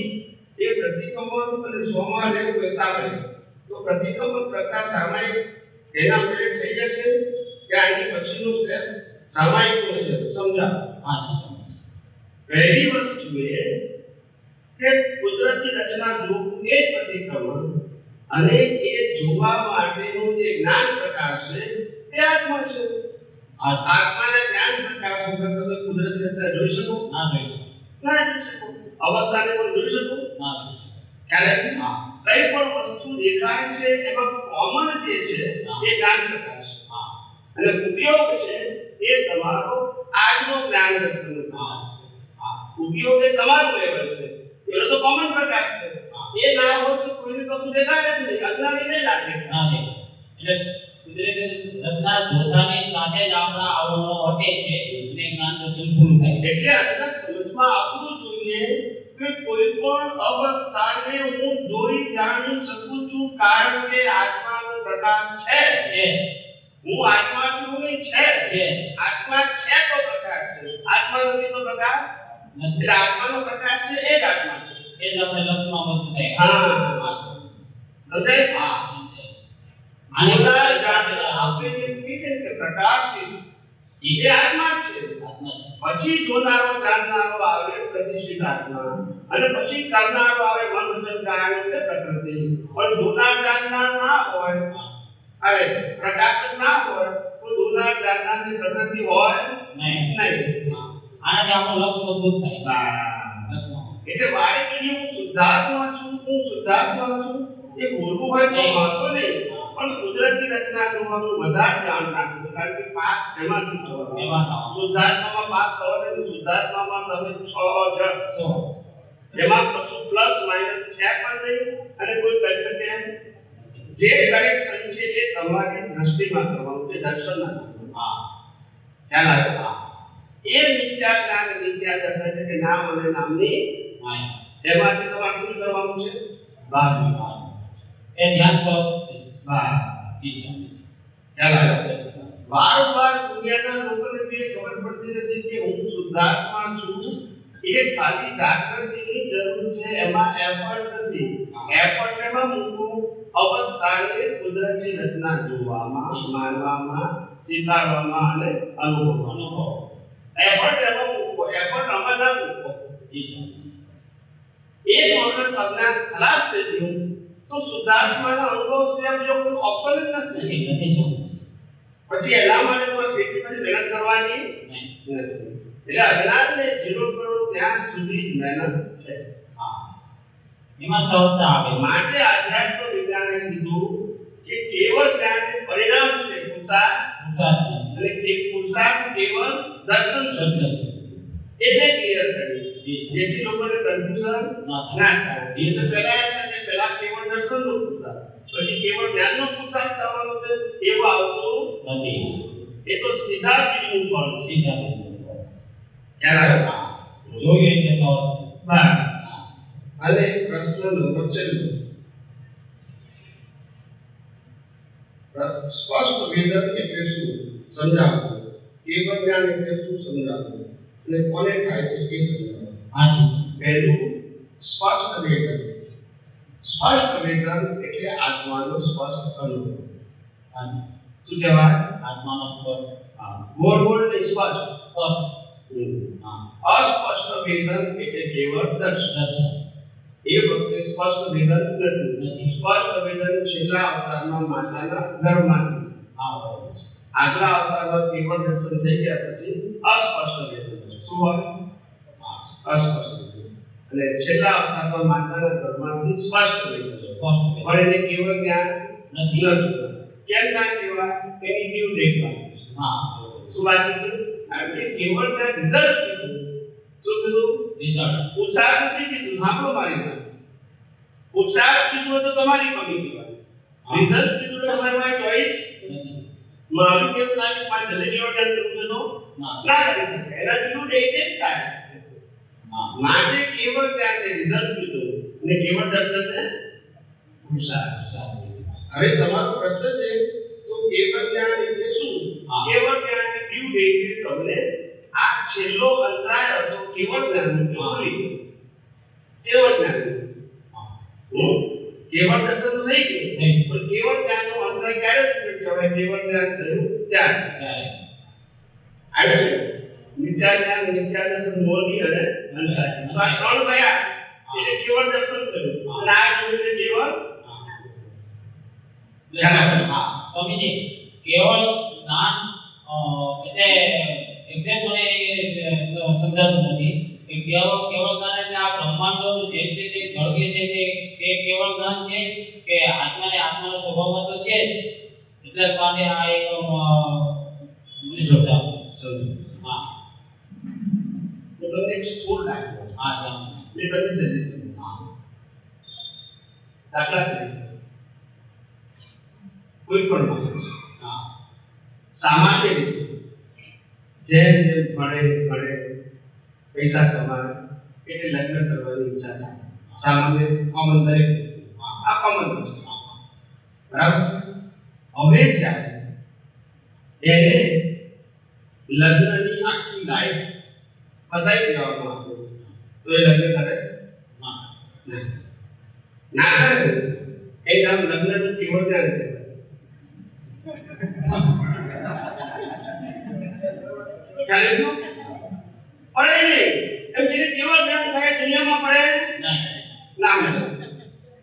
Speaker 1: એ પ્રતિક્રમણ અને સ્વમાં રહેવું એ સામાયિક. તો પ્રતિક્રમણ કરતા સામાયિક એના માટે થઈ જશે કે આની પછીનું સ્ટેપ સામાયિકનો છે? સમજાવો.
Speaker 3: હા જી સ્વામીજી.
Speaker 1: પહેલી વસ્તુ એ કે કુદરતી રચના જોવું એ પ્રતિક્રમણ અને એ જોવા માટેનું જે જ્ઞાન પ્રકાશ છે એ આત્મા છે. આત્માના જ્ઞાન પ્રકાશ વગર તમે કુદરતી રચના જોઈ શકો?
Speaker 3: ના જોઈ શકો.
Speaker 1: ના જોઈ શકો. અવસ્થાને પણ જોઈ શકો?
Speaker 3: ના જોઈ શકો.
Speaker 1: ખ્યાલ
Speaker 3: હા.
Speaker 1: કઈ પણ વસ્તુ દેખાય છે એમાં કોમન જે છે એ જ્ઞાન પ્રકાશ છે.
Speaker 3: હા.
Speaker 1: અને ઉપયોગ છે એ તમારો આજનો જ્ઞાન દર્શન પ્રકાશ છે.
Speaker 3: હા.
Speaker 1: ઉપયોગ એ તમારો લેવલ છે. એનો તો કોમન પ્રકાશ છે. એ ના હોય તો કોઈને કશું દેખાય જ નહીં. અજ્ઞાની નહીં લાગે.
Speaker 3: ના દેખાય. એટલે કુદરતી રચના જોતાની સાથે જ આપણા આવરણો હટે છે અને જ્ઞાન દર્શન પૂરું થાય છે.
Speaker 1: એટલે અંદર સમજમાં આવવું જોઈએ કે કોઈ પણ અવસ્થાને હું જોઈ જાણી શકું છું કારણ કે આત્માનો પ્રકાશ છે. હું આત્મા છું નહીં છે. આત્મા છે તો પ્રકાશ છે. આત્મા નથી તો પ્રકાશ
Speaker 3: નથી.
Speaker 1: એટલે આત્માનો પ્રકાશ છે એ જ આત્મા છે.
Speaker 3: એ જ આપણે લક્ષમાં મજબૂતાઈ.
Speaker 1: હા. સમજાય છે?
Speaker 3: હા સમજાય.
Speaker 1: જોનાર જાણનાર આપણે જે કહીએ કે પ્રકાશિત એ આત્મા છે.
Speaker 3: આત્મા છે.
Speaker 1: પછી જોનારો જાણનારો આવે પ્રતિષ્ઠિત આત્મા અને પછી કરનારો આવે મન વચન કાય કે પ્રકૃતિ. પણ જોનાર જાણનાર ના હોય, અરે પ્રકાશક ના હોય તો જોનાર જાણનારની પ્રકૃતિ હોય
Speaker 3: નહીં.
Speaker 1: નહીં.
Speaker 3: આનાથી આપણું લક્ષ મજબૂત થાય છે.
Speaker 1: બરાબર.
Speaker 3: લક્ષમાં.
Speaker 1: એટલે વારે ઘડીએ હું શુદ્ધાત્મા છું, હું શુદ્ધાત્મા છું એ બોલવું હોય તો વાંધો નહીં, પણ કુદરતી રચના જોવાનું વધારે ધ્યાન રાખવું કારણ કે પાસ એમાંથી થવાનું.
Speaker 3: એમાં થવાનું.
Speaker 1: શુદ્ધાત્મામાં પાસ થવાનું. શુદ્ધાત્મામાં તમે 6 જ
Speaker 3: સો.
Speaker 1: એમાં કશું પ્લસ માઇનસ છે પણ નહીં અને કોઈ કરી શકે એમ. જે કરેક્શન છે એ તમારી દ્રષ્ટિમાં કરવાનું છે, દર્શનમાં કરવાનું.
Speaker 3: હા.
Speaker 1: ખ્યાલ આવ્યો? હા. એ મિથ્યા જ્ઞાન મિથ્યા દર્શન એટલે કે નામ અને નામની
Speaker 3: માયા.
Speaker 1: એમાંથી તમારે શું કરવાનું છે? બહાર નીકળવાનું.
Speaker 3: એ ધ્યાન સ્વસ્થ.
Speaker 1: બહાર.
Speaker 3: જી સ્વામીજી.
Speaker 1: ખ્યાલ આવ્યો? વારંવાર દુનિયાના લોકોને બી એ ખબર પડતી નથી કે હું શુદ્ધાત્મા છું. એ ખાલી જાગૃતિની જરૂર છે, એમાં એફર્ટ નથી. એફર્ટ એમાં મૂકવું અવસ્થાને કુદરતી રચના જોવામાં, માનવામાં, સ્વીકારવામાં અને અનુભવવામાં.
Speaker 3: અનુભવ.
Speaker 1: એફર્ટ એમાં મૂકવો, એફર્ટ આમાં ના મૂકવો.
Speaker 3: જી સ્વામીજી.
Speaker 1: એક વખત અજ્ઞાન ખલાસ થઈ ગયું તો શુદ્ધાત્માના અનુભવ સિવાય બીજો કોઈ ઓપ્શન જ નથી.
Speaker 3: નથી સ્વામીજી.
Speaker 1: પછી એના માટે તમારે કેટલી બધી મહેનત કરવાની
Speaker 3: નહીં.
Speaker 1: નથી. એટલે અજ્ઞાનને ઝીરો કરો ત્યાં સુધી જ મહેનત છે.
Speaker 3: હા. એમાં સહજતા આવે છે.
Speaker 1: માટે આધ્યાત્મ વિજ્ઞાને કીધું કે કેવળ જ્ઞાનને પરિણામ છે પુરુષાર્થ,
Speaker 3: પુરુષાર્થ
Speaker 1: અને તે પુરુષાર્થ કેવળ દર્શન છે.
Speaker 3: દર્શન.
Speaker 1: એટલે ક્લિયર કર્યું
Speaker 3: જી સ્વામીજી.
Speaker 1: જેથી લોકોને કન્ફ્યુઝન
Speaker 3: ના થાય.
Speaker 1: ના થાય. એ તો પહેલા હતા કે પહેલા કેવળ દર્શનનો પુરુષાર્થ, પછી કેવળ જ્ઞાનનો પુરુષાર્થ કરવાનો છે એવું આવતું
Speaker 3: નથી.
Speaker 1: એ તો સીધા જીવવું પડશે.
Speaker 3: સીધા
Speaker 1: ખ્યાલ આવ્યો?
Speaker 3: જોઈએ એટલે સહજ.
Speaker 1: બરાબર. અને પ્રશ્ન નંબર 14. સ્પષ્ટ વેદન એટલે શું સમજાવો. કેવળ જ્ઞાન એટલે શું સમજાવો અને કોને થાય છે એ સમજાવો.
Speaker 3: હા જી.
Speaker 1: પહેલું સ્પષ્ટ વેદન. સ્પષ્ટ વેદન એટલે આત્માનો સ્પષ્ટ અનુભવ.
Speaker 3: હા જી.
Speaker 1: શું કહેવાય?
Speaker 3: આત્માનો સ્પર્શ.
Speaker 1: હા. ગોળ ગોળ ને સ્પષ્ટ.
Speaker 3: સ્પષ્ટ. હા.
Speaker 1: અસ્પષ્ટ વેદન એટલે કેવળ દર્શન.
Speaker 3: દર્શન.
Speaker 1: એ વખતે સ્પષ્ટ વેદન નથી.
Speaker 3: નથી.
Speaker 1: સ્પષ્ટ વેદન છેલ્લા અવતારમાં માતાના ગર્ભમાંથી.
Speaker 3: હા બરાબર છે.
Speaker 1: આગલા અવતારમાં કેવળ દર્શન થઈ ગયા પછી અસ્પષ્ટ વેદન. શું હોય? અસ્પષ્ટ વેદન. અને છેલ્લા અવતારમાં માતાના ગર્ભમાંથી સ્પષ્ટ વેદન.
Speaker 3: સ્પષ્ટ.
Speaker 1: પણ એને કેવળ જ્ઞાન
Speaker 3: નથી.
Speaker 1: નથી. કેમ ના કહેવાય? એની ડ્યુ ડેટ બાકી છે.
Speaker 3: હા.
Speaker 1: શું બાકી છે? કારણ કે કેવળ જ્ઞાન રિઝલ્ટ કીધું. શું કીધું?
Speaker 3: રિઝલ્ટ.
Speaker 1: પુરુષાર્થ નથી કીધું. સાંભળો મારી વાત. પુરુષાર્થ કીધું હોય તો તમારી કમી કહેવાય. રિઝલ્ટ કીધું તો તમારી પાસે ચોઈસ
Speaker 3: નથી.
Speaker 1: મારું કેમ લાગે મારે જલ્દી કેવળ જ્ઞાન કરવું છે તો
Speaker 3: ના.
Speaker 1: ના કરી શકે. એના ડ્યુ ડેટ જ થાય.
Speaker 3: હા
Speaker 1: માટે કેવળ જ્ઞાનને રિઝલ્ટ લીધું અને કેવળ દર્શનને પુરુષાર્થ. હવે તમારો પ્રશ્ન છે તો કેવળ જ્ઞાન એટલે શું?
Speaker 3: હા.
Speaker 1: કેવળ જ્ઞાન એટલે કે તમને આ છેલ્લો અંતરાય હતો કેવળ જ્ઞાનનો એ ભૂલી ગયો. કેવળ જ્ઞાન કેવળ દર્શન તો થઈ ગયું પણ કેવળ જ્ઞાનનો અંતરાય ક્યારે કહેવાય? કેવળ જ્ઞાન થયું ત્યારે. આવ્યું છે મિથ્યા જ્ઞાન, મિથ્યા દર્શન, મોહની અને અંતરાય. તો આ ત્રણ ગયા એટલે કેવળ દર્શન થયું અને આ જોયું એટલે કેવળ
Speaker 3: હા સ્વામીજી કેવળ જ્ઞાન એટલે એક્ઝેક્ટ મને સમજાતું નથી કે કેવળ જ્ઞાન એટલે આ બ્રહ્માંડોનું જેમ છે તે જળગે છે તે કેવળ જ્ઞાન છે કે આત્માને આત્માનો સ્વભાવમાં તો છે જ એટલે માટે આ એક મને સમજાવું. હા
Speaker 1: તો તમને એક સ્થૂળ દાખલો
Speaker 3: હા સ્વામી.
Speaker 1: એ તમે જલ્દી સમજો. દાખલા તરીકે કોઈ પણ માણસ
Speaker 3: હા
Speaker 1: સામાન્ય રીતે જેમ જેમ ભણે પૈસા કમાય એટલે લગ્ન કરવાની ઈચ્છા થાય. સામાન્ય કોમન દરેક આ કોમન વસ્તુ છે. બરાબર છે. હવે જ્યારે એને લગ્નની આખી લાઈફ બતાવી દેવામાં આવે તો એ લગ્ન કરે
Speaker 3: હા
Speaker 1: ના કરે એ નામ લગ્નનું કેવળ જ્ઞાન કહેવાય. ખ્યાલ આવ્યો? પડે નહીં એમ જેને કેવળ જ્ઞાન થાય દુનિયામાં પડે
Speaker 3: નહીં
Speaker 1: ના મળે.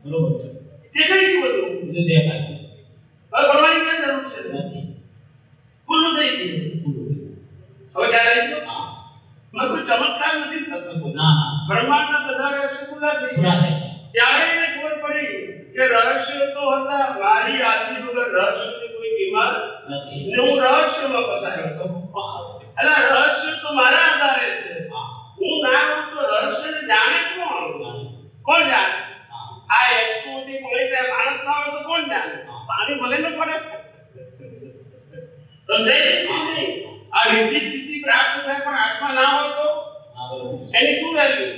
Speaker 3: બરોબર છે
Speaker 1: દેખાય ગયું બધું.
Speaker 3: બધું દેખાય
Speaker 1: હવે ભણવાની ક્યાં જરૂર છે?
Speaker 3: નથી
Speaker 1: ખુલ્લું થઈ ગયું. હવે ખ્યાલ આવ્યો?
Speaker 3: હા
Speaker 1: માં કોઈ ચમત્કાર નથી થતો.
Speaker 3: ના ના
Speaker 1: બ્રહ્માંડના બધા રહસ્યો ખુલ્લા થઈ
Speaker 3: પૂરા
Speaker 1: ગયા.
Speaker 3: થઈ
Speaker 1: ત્યારે એને ખબર પડી કે રહસ્યો તો હતા મારી આદમી વગર રહસ્યોની કોઈ કિંમત
Speaker 3: નથી
Speaker 1: ને હું રહસ્યોમાં ફસાયો હતો. એટલે રહસ્ય તો મારા આધારે છે. હું ના હોઉં તો રહસ્યને જાણે કોણ? કોણ જાણે? આ એચપોથી પાણી ત્યાં માણસ ના હોય તો કોણ જાણે? પાણી ભલે ન પડે. સમજાય છે કે નહીં? આ રિદ્ધિ સિદ્ધિ પ્રાપ્ત થાય પણ આત્મા ના હોય તો એની શું વેલ્યુ?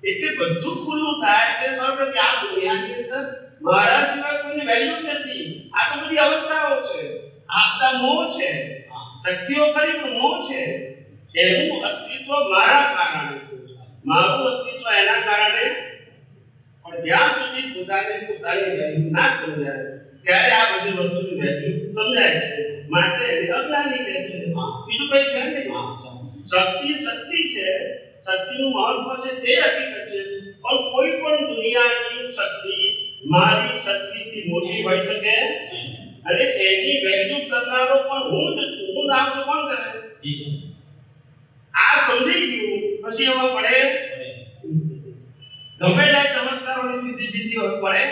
Speaker 1: એટલે બધું ખુલ્લું થાય એટલે ખબર કે આ દુનિયાની અંદર મારા સિવાય કોઈની વેલ્યુ નથી. આ તો બધી અવસ્થાઓ છે. આ બધા મોહ છે. શક્તિઓ ખરી પણ મોહ છે. એનું અસ્તિત્વ મારા કારણે છે. મારું અસ્તિત્વ એના કારણે. પણ જ્યાં સુધી પોતાની વેલ્યુ ના સમજાય ત્યારે આ બધી વસ્તુની વેલ્યુ સમજાય છે. માટે એને અજ્ઞાની કહે છે. બીજું કઈ છે નહીં. શક્તિ છે. શક્તિનું મહત્વ છે તે હકીકત છે પણ કોઈ પણ દુનિયાની શક્તિ મારી શક્તિથી મોટી હોઈ શકે અને એની વેલ્યુ કરનારો પણ હું જ છું. હું નામ તો કોણ કરે? આ સમજી ગયું પછી એમાં પડે ગમે ત્યાં ચમત્કારોની સિદ્ધિ દીધી હોય પડે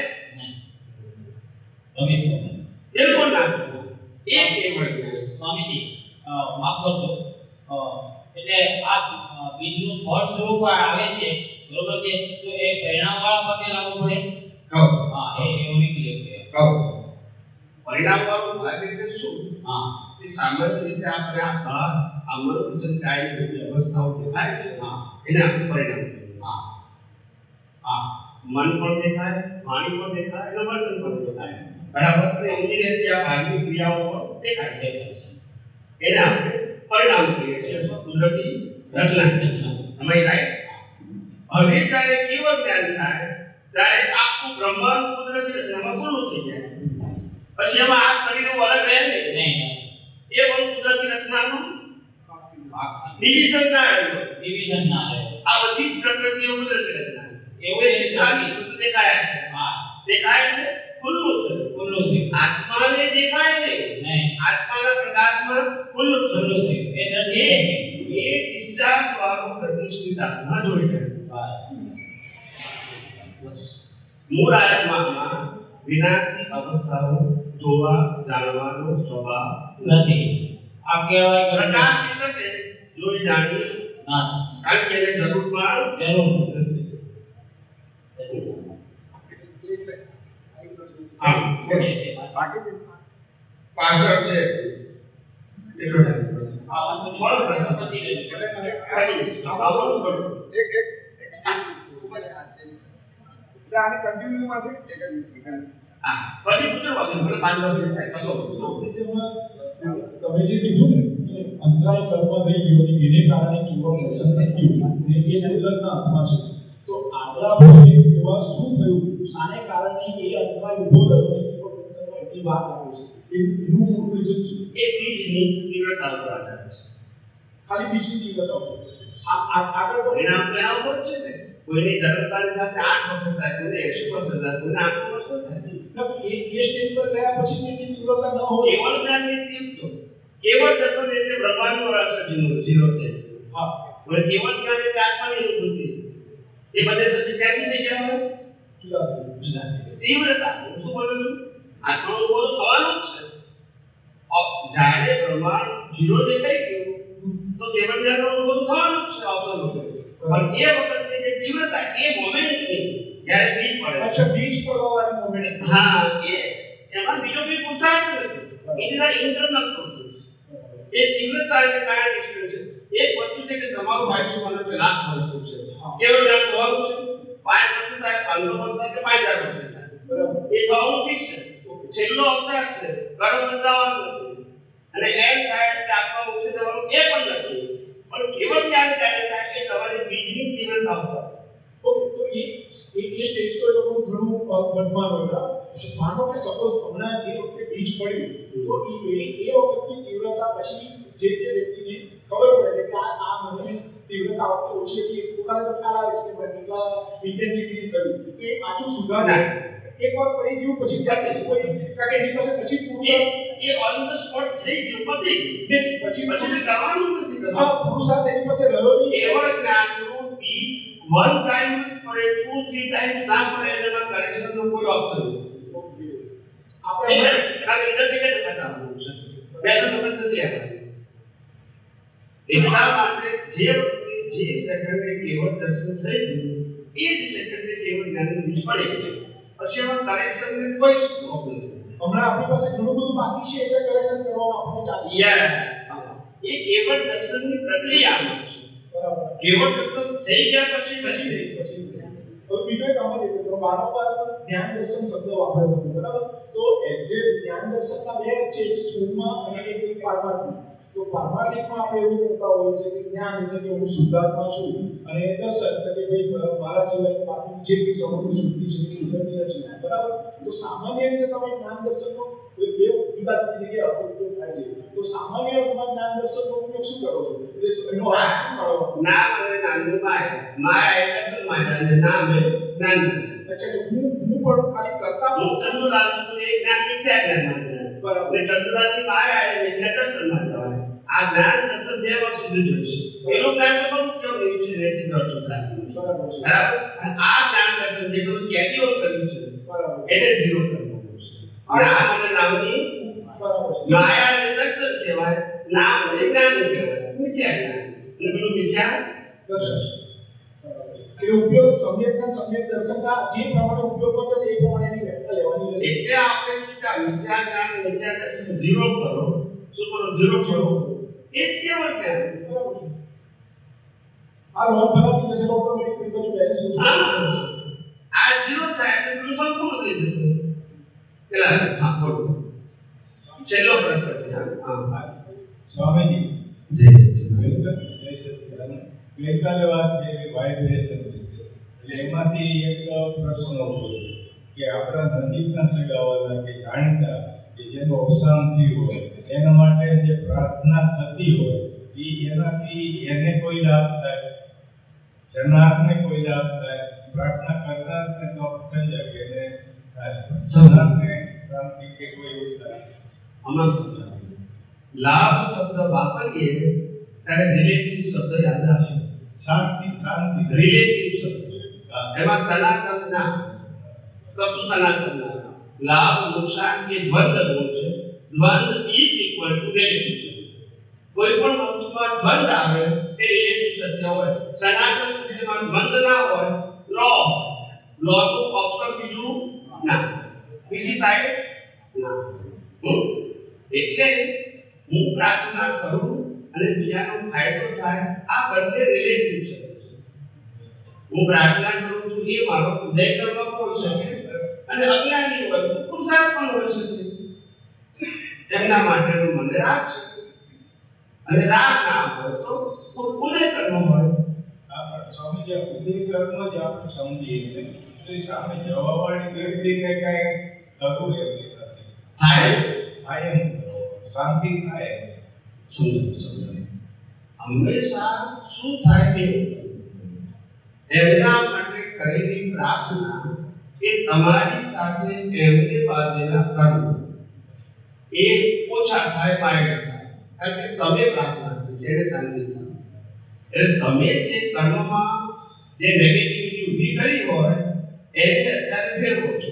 Speaker 1: બિલકુલ ના. એ કેવળ જ્ઞાન.
Speaker 3: સ્વામીજી માફ કરજો એટલે આ બીજનું ફળ સ્વરૂપ આવે છે બરોબર છે તો એ પરિણામ વાળા પગે લાગુ પડે
Speaker 1: કહો
Speaker 3: હા એ એવું ક્લિયર છે
Speaker 1: કહો પરિણામ વાળું ભાગ એટલે શું?
Speaker 3: હા
Speaker 1: એ સામાન્ય રીતે આપણે આ બહાર અમર ઉજન કાય બધી અવસ્થાઓ દેખાય છે
Speaker 3: હા
Speaker 1: એને આપણે પરિણામ કહીએ.
Speaker 3: હા હા
Speaker 1: મન પણ દેખાય, વાણી પણ દેખાય અને વર્તન પણ દેખાય. બરાબર. અને ઇન્દ્રિયથી આ બહારની ક્રિયાઓ પણ દેખાય છે. એને આપણે પરિણામ કહીએ છીએ અથવા કુદરતી રચના. સમય રાઈટ. હવે જ્યારે કેવળ જ્ઞાન થાય ત્યારે આખું બ્રહ્માંડ કુદરતી રચનામાં પૂર્ણ થઈ જાય. પછી એમાં આ શરીરો અલગ રહે નહીં. એ પણ કુદરતી રચનાનું ડિવિઝન ના રહ્યું.
Speaker 3: ડિવિઝન ના રહે
Speaker 1: આ બધી પ્રકૃતિઓ કુદરતી રચના
Speaker 3: એવું
Speaker 1: સિદ્ધાંત દેખાય
Speaker 3: હા
Speaker 1: દેખાય એટલે ખુલ્લું થયું.
Speaker 3: ખુલ્લું થયું
Speaker 1: આત્માને દેખાય નહીં.
Speaker 3: નહીં
Speaker 1: આત્માના પ્રકાશમાં ખુલ્લું થયું.
Speaker 3: ખુલ્લું થયું એ દ્રષ્ટિ
Speaker 1: એ ડિસ્ચાર્જ વાળો પ્રતિષ્ઠિત આત્મા જોઈ જાય. બસ. મૂળ આત્મામાં વિનાશી અવસ્થાઓ જોવા જાણવાનો સ્વભાવ
Speaker 3: નથી આ કહેવાય કે
Speaker 1: પ્રકાશ વિશે જોઈ જાણી
Speaker 3: ના
Speaker 1: કારણ કે એને જરૂર પણ
Speaker 3: જરૂર
Speaker 1: નથી. હા પાછળ છે એટલો ટાઈમ
Speaker 3: આ વાત
Speaker 1: બોલો પ્રશ્ન.
Speaker 3: પછી
Speaker 1: પછી આવું કરું
Speaker 2: આની કન્ટિન્યુમાં છે
Speaker 1: હા પછી પૂછો વાગે મને 5 વર્ષ થાય કશો વાંધો
Speaker 2: તમે જે કીધું ને કે અંતરાય કર્મ રહી ગયો એને કારણે કેવળ દર્શન થયું ને એ કુદરતના હાથમાં છે તો આગલા ભાગે એવા શું થયું શાને કારણે એ અંતરાય ઊભો થયો ને કેવળ દર્શનમાં એટલી વાત લાગે છે એનું મૂળ રીઝન શું
Speaker 1: એ બીજની તીવ્રતા ઉપર આધાર છે
Speaker 2: ખાલી બીજની તીવ્રતા ઉપર આગળ
Speaker 1: પરિણામ તેના ઉપર છે ને કોઈની જન્મતાની સાથે 8 વર્ષ થાય કોઈને 80 વર્ષ થાય કોઈને 800 વર્ષ થાય
Speaker 2: એ સ્ટેજ પર ગયા પછી કેટલી તીવ્રતા ન હોય
Speaker 1: કેવળ જ્ઞાનની તીવ્રતા કેવળ દર્શન એટલે બ્રહ્માંડનો રસ જીરો છે
Speaker 2: હા
Speaker 1: અને કેવળ જ્ઞાન એટલે આત્માની અનુભૂતિ એ બધે સત્ય ક્યાંથી થઈ ગયા હોય જુદા તીવ્રતા હું શું બોલું છું આત્માનો અનુભવ થવાનો જ છે જ્યારે બ્રહ્માંડ જીરો દેખાઈ ગયું તો કેવળ જ્ઞાનનો અનુભવ થવાનો જ છે અવસર લોકો પણ એ વખતની જે તીવ્રતા એ મોમેન્ટની જ્યારે બીજ પડે
Speaker 2: અચ્છા બીજ પડવાની મોમેન્ટ
Speaker 1: હા એમાં બીજો કોઈ પુરુષાર્થ નથી it is a internal process એ તીવ્રતા એટલે કારણ ડિસ્ટન્સ છે એક વસ્તુ છે કે તમારું આયુષ્ય મને કે લાખ વર્ષનું છે કેવળ જ્ઞાન થવાનું છે 5 વર્ષ થાય 500 વર્ષ થાય કે 5000 વર્ષ થાય બરાબર એ થવાનું ફિક્સ છે છેલ્લો અવતાર છે કર્મ બંધાવાનું નથી અને એન્ડ થાય એટલે આત્મા મુક્તિ થવાનું એ પણ નથી પણ કેવળ જ્ઞાન ત્યારે થાય કે તમારી બીજની તીવ્રતા ઉપર
Speaker 2: ઓકે તો એ સ્ટેજ પર લોકોનું ઘણું મનમાં હોય માનો કે સપોઝ હમણાં જે વખતે બીજ પડ્યું તો એ વખતની તીવ્રતા પછી જે વ્યક્તિને ખબર પડે છે કે આ મને તીવ્રતા વખતે ઓછી હતી પોતાને તો ખ્યાલ આવે છે કે કેટલા ઇન્ટેન્સિટી થયું તો એ પાછું સુધારે એક વાર પડી ગયું પછી ત્યાંથી કોઈ કાકે એની પાસે પછી પુરુષાર્થ
Speaker 1: એ ઓન ધ સ્પોટ થઈ ગયું પછી કરવાનું નથી
Speaker 2: હા પુરુષાર્થ એની પાસે રહ્યો નહીં
Speaker 1: કેવળ જ્ઞાનનું બીજ વન ટાઈમ પડે 2-3 ટાઈમ્સ ના પડે એમાં કરેક્શનનો કોઈ ઓપ્શન નથી આપણે ખાલી ઇન્ડિકેટર બતાવવાનું છે બે તો વખત નથી આવવાનું એટલા માટે જે વખતે જે સેકન્ડે કેવળ દર્શન થઈ ગયું એ જ સેકન્ડે કેવળ જ્ઞાનનું બીજ પડી ગયું પછી એમાં કરેક્શનને કોઈ સ્કોપ નથી
Speaker 2: હમણાં આપણી પાસે ઘણું બધું બાકી છે એટલે કરેક્શન કરવાનું આપણે ચાલશે
Speaker 1: એ કેવળ દર્શનની પ્રક્રિયામાં છે બરાબર કેવળ દર્શન થઈ ગયા પછી
Speaker 2: તો બીજો એક આમાં દેખો તો વારંવાર જ્ઞાન દર્શન શબ્દ વાપરે છે બરાબર તો એક્ઝેક્ટ જ્ઞાન દર્શનના બે છે એક સ્થૂળમાં અને એક પારમાર્થિક તો પારમાર્થિકમાં આપણે એવું કરતા હોઈએ છીએ કે જ્ઞાન એટલે કે હું શુદ્ધાત્મા છું અને દર્શન એટલે કે ભાઈ મારા સિવાય બાકી જે બી સમગ્ર સૃષ્ટિ છે એ કુદરતી રચના બરાબર તો સામાન્ય રીતે તમે જ્ઞાન દર્શનનો બે જુદા જુદી જગ્યાએ અર્થ ઉપયોગ થાય છે તો સામાન્ય અર્થમાં જ્ઞાન દર્શનનો ઉપયોગ શું કરો છો એટલે એનો અર્થ શું કાઢો
Speaker 1: નામ અને નામની માયા એટલે શું માયા અને નામ એ જ્ઞાન
Speaker 2: એટલે હું પણ ખાલી કરતા
Speaker 1: હું ચંદ્રલાલ છું એ જ્ઞાન મિથ્યા જ્ઞાન માનતા બરાબર એટલે ચંદ્રલાલની માયા એ મિથ્યા દર્શન માનતા આ જ્ઞાન દર્શન બે વાર સુધી જોઈશે એનું જ્ઞાન તો ખરું કેમ નહીં છે રેતી દર્શન થાય બરાબર આ જ્ઞાન દર્શન જે તમે કેરી ઓન કર્યું છે બરાબર એને ઝીરો કરવાનું છે નામ અને નામની બરાબર માયા અને દર્શન કહેવાય નામ અને જ્ઞાન કહેવાય મિથ્યા જ્ઞાન એટલે પેલું મિથ્યા દર્શન
Speaker 2: એ ઉપયોગ સમ્યક દર્શનના જે પ્રમાણે ઉપયોગમાં થશે એ પ્રમાણે એની વ્યાખ્યા લેવાની રહેશે
Speaker 1: એટલે આપણે મિથ્યા જ્ઞાન મિથ્યા દર્શન ઝીરો કરો શું કરો ઝીરો કરો એ જ કેવળ જ્ઞાન બરાબર
Speaker 2: આ લોન ભરાવી જશે ઓટોમેટિક રીતે જો બેલેન્સ
Speaker 1: આ ઝીરો થાય એટલે પેલું સંપૂર્ણ થઈ જશે પેલા હા બોલો છેલ્લો પ્રશ્ન હા
Speaker 4: સ્વામીજી
Speaker 1: જય સચિદાનંદ
Speaker 4: જય સચિદાનંદ ગઈકાલે વાત થઈ વાઇબ્રેશન વિશે એટલે એમાંથી એક પ્રશ્ન ઉઠ્યો કે આપણા નજીકના સગાવાલા કે જાણીતા કે જેનું અવસાન થયું હોય એના માટે જે પ્રાર્થના થતી હોય એનાથી એને કોઈ લાભ થાય જનારને કોઈ લાભ થાય પ્રાર્થના કરનારને તો સમજાય કે એને થાય જનારને શાંતિ કે કોઈ એવું થાય
Speaker 1: આમાં સમજાવ્યું લાભ શબ્દ વાપરીએ ત્યારે રિલેટિવ શબ્દ યાદ રાખજો
Speaker 4: શાંતિ
Speaker 1: રિલેટિવ શબ્દ એમાં સનાતન ના કશું સનાતન ના લાભ નુકસાન એ દ્વંદ્વ ગુણ છે દ્વંદ્વ ઇઝ ઇક્વલ ટુ રિલેટિવ શબ્દ કોઈ પણ વસ્તુમાં દ્વંદ્વ આવે એ રિલેટિવ સત્ય હોય સનાતન સત્યમાં દ્વંદ્વ ના હોય લો નું ઓપ્શન બીજું ના બીજી સાઈડ ના એટલે હું પ્રાર્થના કરું અને બીજાનો ફાયદો થાય આ બંને રિલેટિવ શબ્દ છે હું પ્રાર્થના કરું છું એ મારો ઉદય કર્મ પણ હોઈ શકે અને અજ્ઞાની હોય તો પુરુષાર્થ પણ હોઈ શકે. એમના માટેનું મને રાગ છે અને રાગ ના હોય તો ઉદય કર્મ હોય.
Speaker 4: સ્વામી જે ઉદય કર્મ જ આપણે સમજીએ છીએ તો એ સામે જવાબવાળી વ્યક્તિને કઈ થતું એમ નથી.
Speaker 1: થાય
Speaker 4: એમ શાંતિ થાય
Speaker 1: સમજાય હંમેશા શું થાય કે એમના માટે કરેલી પ્રાર્થના એ તમારી સાથે એમને બાંધેલા કર્મ એ ઓછા થાય માયના થાય. કારણ કે તમે પ્રાર્થના કરી છે એને શાંતિ થાય. એટલે તમે જે કર્મમાં જે નેગેટિવિટી ઊભી કરી હોય એને અત્યારે ફેરવો છો.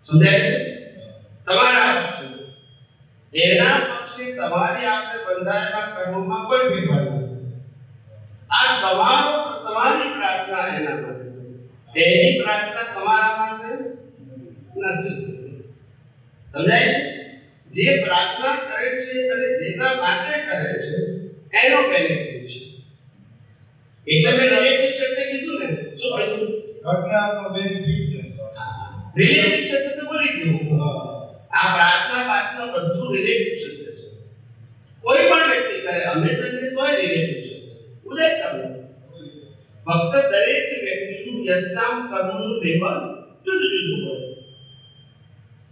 Speaker 1: સમજાય છે? તમારા પક્ષે એના પક્ષે તમારી આંખે બંધાયેલા કર્મોમાં કોઈ ફેરફાર નથી. આ તમારી પ્રાર્થના એના માટે છે, એની પ્રાર્થના તમારા માટે નથી. સમજાય છે? જે પ્રાર્થના કરે છે અને જેના માટે કરે છે એનો બેનિફિટ છે. એટલે મેં રિલેટિવ શબ્દ કીધું ને. શું કહ્યું?
Speaker 4: ઘટનાનો બેનિફિટ છે.
Speaker 1: રિલેટિવ શબ્દ તો બોલી ગયું. આ પ્રાર્થના પાછળ બધું રિલેટિવ શબ્દ છે. કોઈ પણ વ્યક્તિ કરે અમે કરીએ તોય રિલેટિવ શબ્દ ઉદય કરે. ફક્ત દરેક વ્યક્તિનું યશનામ કર્મનું લેવલ જુદું જુદું હોય.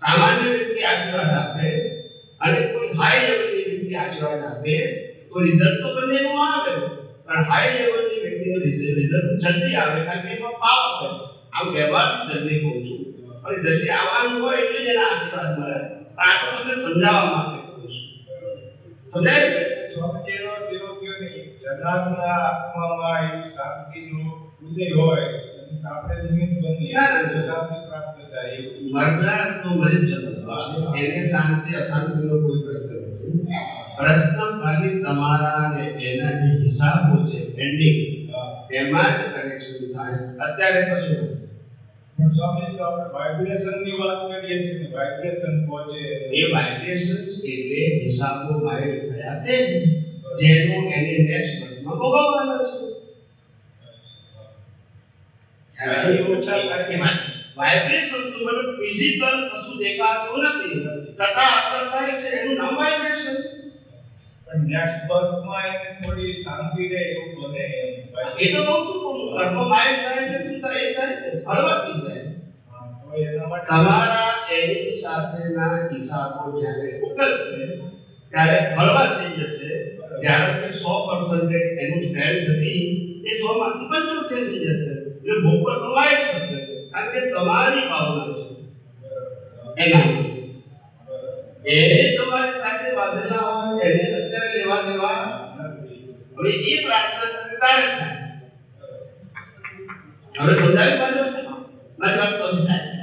Speaker 1: સામાન્ય વ્યક્તિ આશીર્વાદ આપે અને કોઈ હાઈ લેવલની વ્યક્તિ આશીર્વાદ આપે તો રિઝલ્ટ તો બંનેનું આવે, પણ હાઈ લેવલની વ્યક્તિનું રિઝલ્ટ જલ્દી આવે કારણ કે એમાં પાવર હોય. આમ વ્યવહારથી જલ્દી કહું છું અને જલ્દી આવવાનું હોય એટલે જ એના આશીર્વાદ મળે. પણ આ તો તમને સમજાવવા માટે કહું છું. સમજાય છે?
Speaker 4: સ્વામીજીનો જેવો થયો ને જનારના આત્મામાં એવી શાંતિનો ઉદય હોય આપણે નિમિત્ત બનીએ તો શાંતિ પ્રાપ્ત થાય એવું.
Speaker 1: મરનારનો મરી જ જતો છે. એને શાંતિ અશાંતિનો કોઈ પ્રશ્ન નથી. પ્રશ્ન ખાલી તમારા અને એના જે હિસાબો છે પેન્ડિંગ એમાં જ કનેક્શન થાય. અત્યારે કશું નથી.
Speaker 4: પણ સ્વામી તો આપણે વાઇબ્રેશનની વાત કરીએ છીએ ને વાઇબ્રેશન પહોંચે
Speaker 1: એ વાઇબ્રેશન્સ એટલે હિસાબો માઇન્ડ થયા તે જેનું એને નેક્સ્ટ વર્ડમાં ભોગવવાનું છે. વાઇબ્રેશન તો મને ફિઝિકલ કશું દેખાતું નથી છતાં અસર થાય છે એનું નામ વાઇબ્રેશન.
Speaker 4: પણ નેક્સ્ટ બર્થમાં એને થોડી શાંતિ રહે એવું બને એમ.
Speaker 1: એ તો કહું છું કર્મ માઇન્ડ થાય એટલે શું થાય? એ થાય હળવા થઈ જાય.
Speaker 4: તો એના માટે
Speaker 1: તમારા એની સાથેના હિસાબો જ્યારે ઉકલશે ત્યારે હળવા થઈ જશે. જ્યારે કે 100% એનું સ્ટ્રેન્થ હતી એ 100 માંથી 75 થઈ જશે. એટલે ભોગવટ માઇન્ડ થશે કારણ કે તમારી ભાવના છે એના એને તમારી સાથે બાંધેલા હોય એને અત્યારે લેવા દેવા હવે એ પ્રાર્થના કરે તારે થાય. હવે સમજાવી મારી વાત સમજાય છે?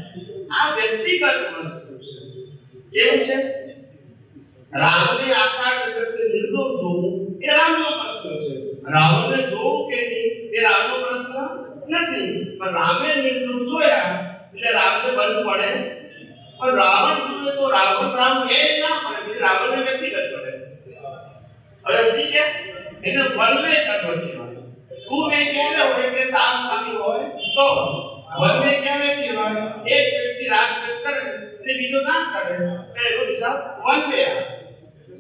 Speaker 1: આ વ્યક્તિગત વસ્તુ છે. કેવું છે? રામને આખા જગતને નિર્દોષ જોવું એ રામનો પ્રશ્ન છે. રાવણને જોવું કે નહીં એ રામનો પ્રશ્ન નથી. પણ રામે નિર્દોષ જોયા એટલે રામને બનવું પડે. પણ રાવણ જોઈએ તો રાવણ રામ એ ના પડે એટલે રાવણને વ્યક્તિગત પડે. હવે સમજી ગયા? એને વનવે કર્મ કહેવાય. તું મે ક્યારે હોય કે સામ સામી હોય તો વનવે ક્યારે કહેવાય? એક વ્યક્તિ રાગ દ્વેષ કરે અને બીજો ના કરે એટલે એનો હિસાબ વનવે આવે.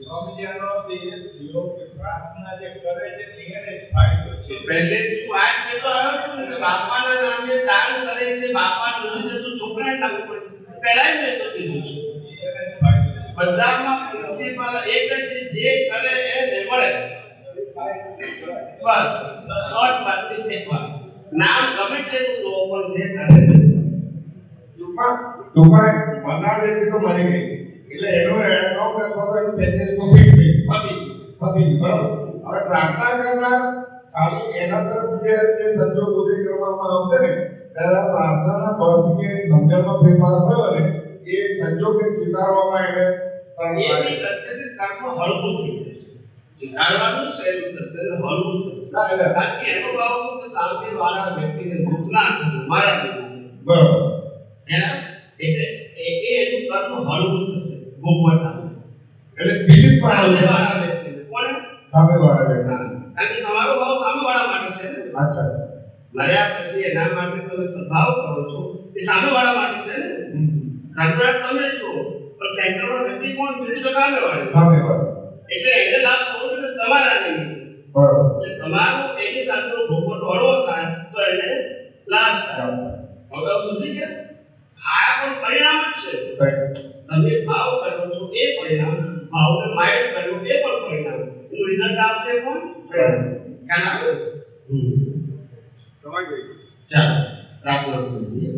Speaker 4: સ્વામીજી આનો અર્થ એ થયો કે પ્રાર્થના જે કરે છે એને જ ફાયદો છે.
Speaker 1: પહેલેથી હું આજ કહેતો આવ્યો છું ને કે બાપાના નામે દાન કરે છે બાપા નથી જતું છોકરાને લાગુ પડે. પહેલા જ મેં તો કીધું છે
Speaker 4: એને જ ફાયદો છે.
Speaker 1: બધામાં પ્રિન્સિપલ એક જ જે કરે એને મળે. બસ શોર્ટ વાતની એક વાત. નામ ગમે તેનું દો પણ જે કરે
Speaker 5: ટૂંકમાં મરનાર વ્યક્તિ તો મરી ગઈ એટલે એનું એકાઉન્ટ અથવા તો એનું બેલેન્સ તો ફિક્સ થઈ પતી બરાબર. હવે પ્રાર્થના કરનાર ખાલી એના તરફથી જે સંજોગ ઉદય કરવામાં આવશે ને ત્યારે પ્રાર્થનાના બળથી કે એની સમજણમાં ફેરફાર થયો ને એ સંજોગને સ્વીકારવામાં એને
Speaker 1: એ કરશે ને કર્મ હળવું થઈ જશે. સ્વીકારવાનું સહેલું થશે ને હળવું થશે. કારણ કે એનો ભાવ શું કે શાંતિ વાળા વ્યક્તિને દુઃખ ના થશે મારા
Speaker 5: બરાબર
Speaker 1: એના એટલે એનું કર્મ હળવું થશે ભોગવટા.
Speaker 5: એટલે બીજી
Speaker 1: સામે વાળા વ્યક્તિને કોને?
Speaker 5: સામે વાળા વ્યક્તિ
Speaker 1: કારણ કે તમારો ભાવ સામે વાળા માટે છે ને
Speaker 5: અચ્છા અચ્છા
Speaker 1: મર્યા પછી એના માટે તમે સદભાવ કરો છો એ સામેવાળા માટે છે ને. ઘરનાર તમે છો પણ સેન્ટરમાં વ્યક્તિ કોણ છે? તો સામેવાળી.
Speaker 5: સામે વાળો
Speaker 1: એટલે એને લાભ થવો જોઈએ તમારા નહીં.
Speaker 5: બરોબર
Speaker 1: એટલે તમારો એની સાથેનો ભોગવટો હળવો થાય તો એને લાભ થાય. હવે સમજી ગયા? આ પણ પરિણામ જ છે. તમે ભાવ કર્યો તો એ પરિણામ, ભાવને માઇન્ડ કર્યો એ પણ પરિણામ. એનું રિઝલ્ટ આવશે પણ પરિણામ. ખ્યાલ આવે?
Speaker 5: સમજ ગઈ
Speaker 1: ચાલો પ્રાર્થના કરીએ.